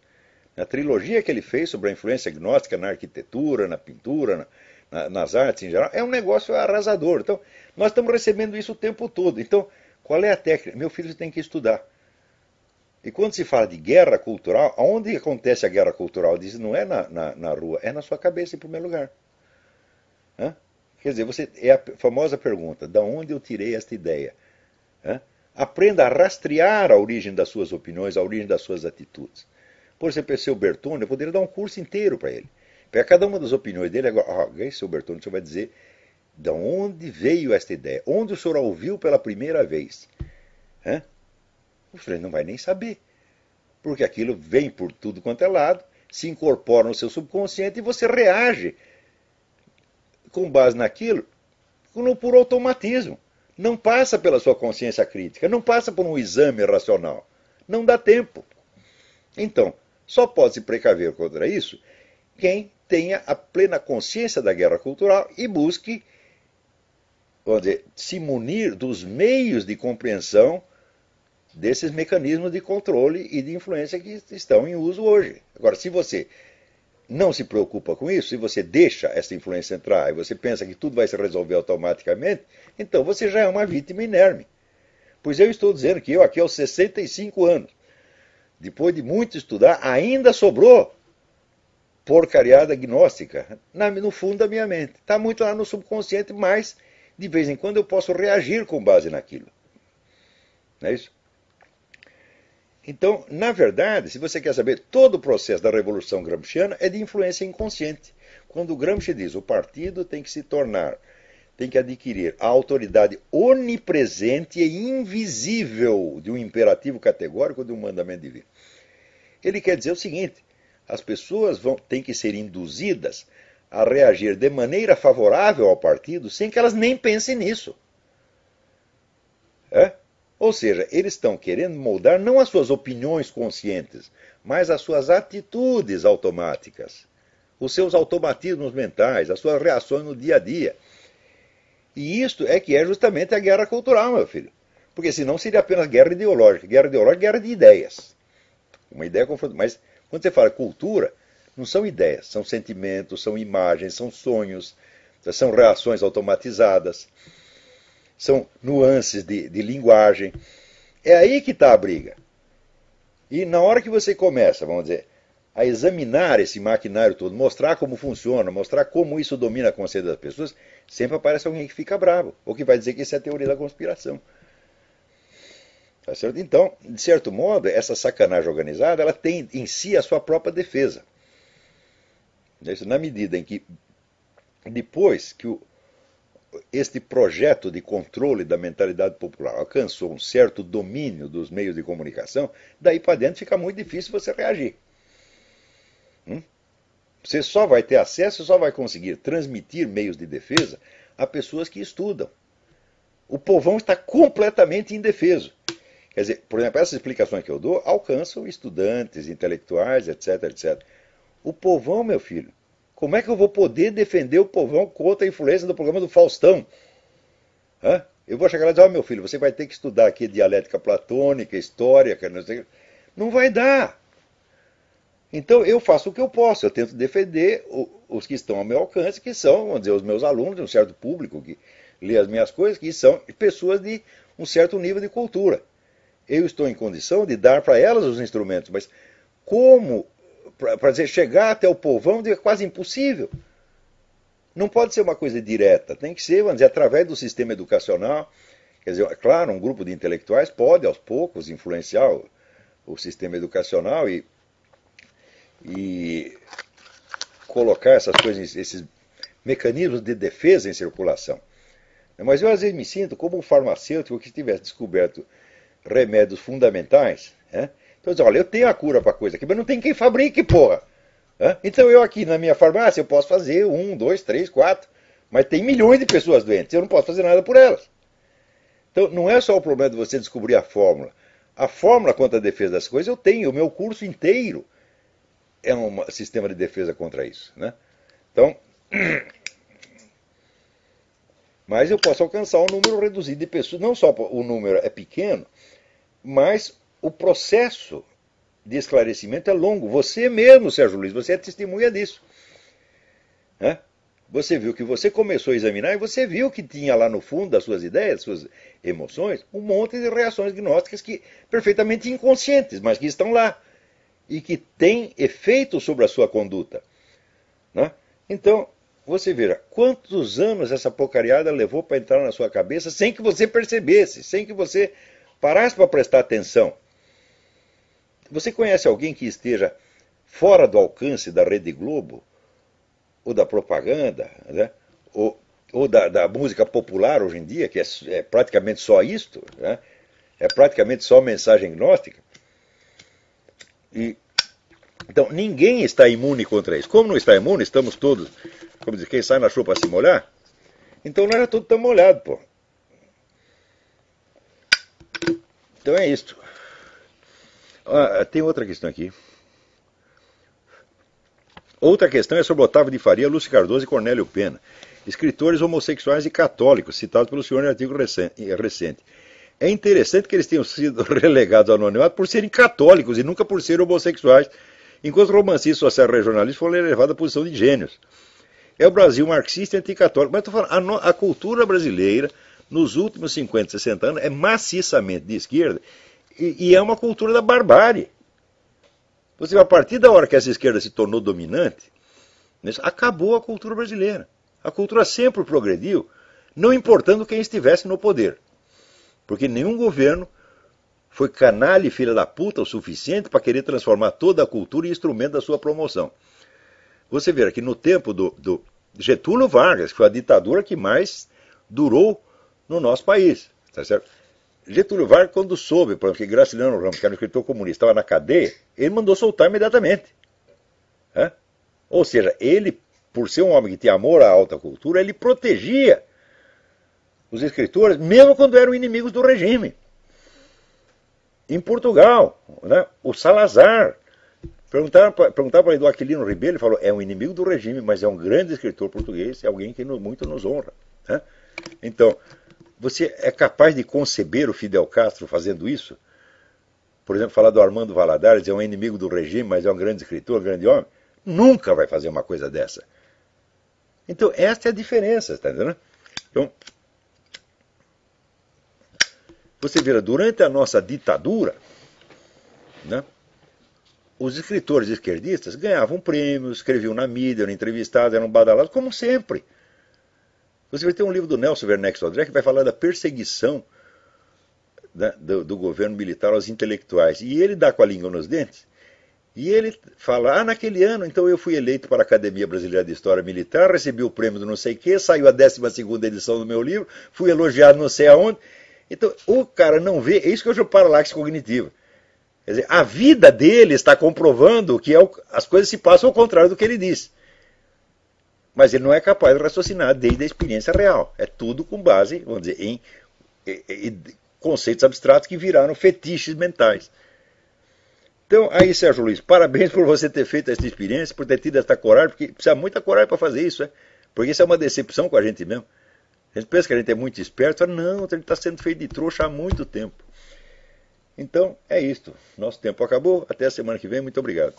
a trilogia que ele fez sobre a influência gnóstica na arquitetura, na pintura, nas artes em geral, é um negócio arrasador. Então, nós estamos recebendo isso o tempo todo. Então, qual é a técnica? Meu filho, você tem que estudar. E quando se fala de guerra cultural, onde acontece a guerra cultural? Diz, não é na rua, é na sua cabeça em primeiro lugar. Hã? Quer dizer, é a famosa pergunta, de onde eu tirei esta ideia? Hã? Aprenda a rastrear a origem das suas opiniões, a origem das suas atitudes. Por exemplo, esse seu Bertone, eu poderia dar um curso inteiro para ele. Pega cada uma das opiniões dele, agora, esse seu Bertone, o senhor vai dizer de onde veio esta ideia, onde o senhor a ouviu pela primeira vez. Hã? O senhor não vai nem saber, porque aquilo vem por tudo quanto é lado, se incorpora no seu subconsciente e você reage com base naquilo por automatismo. Não passa pela sua consciência crítica, não passa por um exame racional. Não dá tempo. Então, só pode se precaver contra isso quem tenha a plena consciência da guerra cultural e busque, vamos dizer, se munir dos meios de compreensão desses mecanismos de controle e de influência que estão em uso hoje. Agora, se você não se preocupa com isso, se você deixa essa influência entrar e você pensa que tudo vai se resolver automaticamente, então você já é uma vítima inerme. Pois eu estou dizendo que eu aqui aos 65 anos, depois de muito estudar, ainda sobrou porcariada gnóstica no fundo da minha mente. Está muito lá no subconsciente, mas de vez em quando eu posso reagir com base naquilo. Não é isso? Então, na verdade, se você quer saber, todo o processo da Revolução Gramsciana é de influência inconsciente. Quando o Gramsci diz o partido tem que adquirir a autoridade onipresente e invisível de um imperativo categórico de um mandamento divino. Ele quer dizer o seguinte, as pessoas têm que ser induzidas a reagir de maneira favorável ao partido sem que elas nem pensem nisso. Ou seja, eles estão querendo moldar não as suas opiniões conscientes, mas as suas atitudes automáticas, os seus automatismos mentais, as suas reações no dia a dia. E isto é que é justamente a guerra cultural, meu filho. Porque senão seria apenas guerra ideológica. Guerra ideológica é guerra de ideias. Uma ideia confrontada. Mas quando você fala cultura, não são ideias, são sentimentos, são imagens, são sonhos, são reações automatizadas. São nuances de linguagem. É aí que está a briga. E na hora que você começa, vamos dizer, a examinar esse maquinário todo, mostrar como funciona, mostrar como isso domina a consciência das pessoas, sempre aparece alguém que fica bravo, ou que vai dizer que isso é teoria da conspiração. Tá certo? Então, de certo modo, essa sacanagem organizada, ela tem em si a sua própria defesa. Na medida em que, depois que este projeto de controle da mentalidade popular alcançou um certo domínio dos meios de comunicação, daí para dentro fica muito difícil você reagir. Você só vai ter acesso, só vai conseguir transmitir meios de defesa a pessoas que estudam. O povão está completamente indefeso. Quer dizer, por exemplo, essas explicações que eu dou alcançam estudantes, intelectuais, etc, etc. O povão, meu filho, como é que eu vou poder defender o povão contra a influência do programa do Faustão? Hã? Eu vou chegar lá e dizer, meu filho, você vai ter que estudar aqui dialética platônica, história, não sei. Não vai dar. Então eu faço o que eu posso, eu tento defender os que estão ao meu alcance, que são, vamos dizer, os meus alunos, um certo público que lê as minhas coisas, que são pessoas de um certo nível de cultura. Eu estou em condição de dar para elas os instrumentos, mas como, para dizer, chegar até o povão é quase impossível. Não pode ser uma coisa direta, tem que ser, vamos dizer, através do sistema educacional. Quer dizer, é claro, um grupo de intelectuais pode, aos poucos, influenciar o sistema educacional e colocar essas coisas, esses mecanismos de defesa em circulação. Mas eu às vezes me sinto como um farmacêutico que tivesse descoberto remédios fundamentais. Né? Então, olha, eu tenho a cura para coisa aqui, mas não tem quem fabrique, porra. Então eu aqui na minha farmácia eu posso fazer 1, 2, 3, 4, mas tem milhões de pessoas doentes, eu não posso fazer nada por elas. Então não é só o problema de você descobrir a fórmula. A fórmula contra a defesa das coisas eu tenho, o meu curso inteiro é um sistema de defesa contra isso. Né? Então, mas eu posso alcançar um número reduzido de pessoas. Não só o número é pequeno, mas o processo de esclarecimento é longo. Você mesmo, Sérgio Luiz, você é testemunha disso. Né? Você viu que você começou a examinar e você viu que tinha lá no fundo das suas ideias, das suas emoções, um monte de reações gnósticas perfeitamente inconscientes, mas que estão lá e que têm efeito sobre a sua conduta. Né? Então, você veja, quantos anos essa porcariada levou para entrar na sua cabeça sem que você percebesse, sem que você parasse para prestar atenção. Você conhece alguém que esteja fora do alcance da Rede Globo, ou da propaganda, né? ou da música popular hoje em dia, que é praticamente só isto, né? É praticamente só mensagem gnóstica? Então, ninguém está imune contra isso. Como não está imune, estamos todos, como diz, quem sai na chuva para se molhar, então nós já todos estamos molhados, pô. Então é isto. Tem outra questão aqui. Outra questão é sobre Otávio de Faria, Lúcio Cardoso e Cornélio Pena, escritores homossexuais e católicos, citados pelo senhor em artigo recente. É interessante que eles tenham sido relegados ao anonimato por serem católicos e nunca por serem homossexuais, enquanto romancistas sociais regionalistas foram elevados à posição de gênios. É o Brasil marxista e anticatólico. Mas estou falando, a cultura brasileira, nos últimos 50, 60 anos, é maciçamente de esquerda e é uma cultura da barbárie. Você, a partir da hora que essa esquerda se tornou dominante, acabou a cultura brasileira. A cultura sempre progrediu, não importando quem estivesse no poder. Porque nenhum governo foi canalha e filha da puta o suficiente para querer transformar toda a cultura em instrumento da sua promoção. Você vê que no tempo do Getúlio Vargas, que foi a ditadura que mais durou no nosso país, tá certo? Getúlio Vargas, quando soube, por exemplo, que Graciliano Ramos, que era um escritor comunista, estava na cadeia, ele mandou soltar imediatamente. Ou seja, ele, por ser um homem que tinha amor à alta cultura, ele protegia os escritores, mesmo quando eram inimigos do regime. Em Portugal, né, o Salazar, perguntaram para Eduardo Aquilino Ribeiro, ele falou, é um inimigo do regime, mas é um grande escritor português, é alguém que muito nos honra. Né? Então, você é capaz de conceber o Fidel Castro fazendo isso? Por exemplo, falar do Armando Valladares, é um inimigo do regime, mas é um grande escritor, um grande homem? Nunca vai fazer uma coisa dessa. Então, esta é a diferença, está entendendo? Então, Você vê, durante a nossa ditadura, né, os escritores esquerdistas ganhavam prêmios, escreviam na mídia, eram entrevistados, eram badalados, como sempre. Você vai ter um livro do Nelson Werneck Sodré que vai falar da perseguição do governo militar aos intelectuais. E ele dá com a língua nos dentes. E ele fala, naquele ano, então eu fui eleito para a Academia Brasileira de História Militar, recebi o prêmio do não sei o quê, saiu a 12ª edição do meu livro, fui elogiado não sei aonde. Então, o cara não vê, é isso que eu chamo paralaxe cognitiva. Quer dizer, a vida dele está comprovando que as coisas se passam ao contrário do que ele disse. Mas ele não é capaz de raciocinar desde a experiência real. É tudo com base, vamos dizer, em conceitos abstratos que viraram fetiches mentais. Então, aí, Sérgio Luiz, parabéns por você ter feito essa experiência, por ter tido essa coragem, porque precisa muita coragem para fazer isso, porque isso é uma decepção com a gente mesmo. A gente pensa que a gente é muito esperto, não, ele está sendo feito de trouxa há muito tempo. Então, é isto. Nosso tempo acabou. Até a semana que vem. Muito obrigado.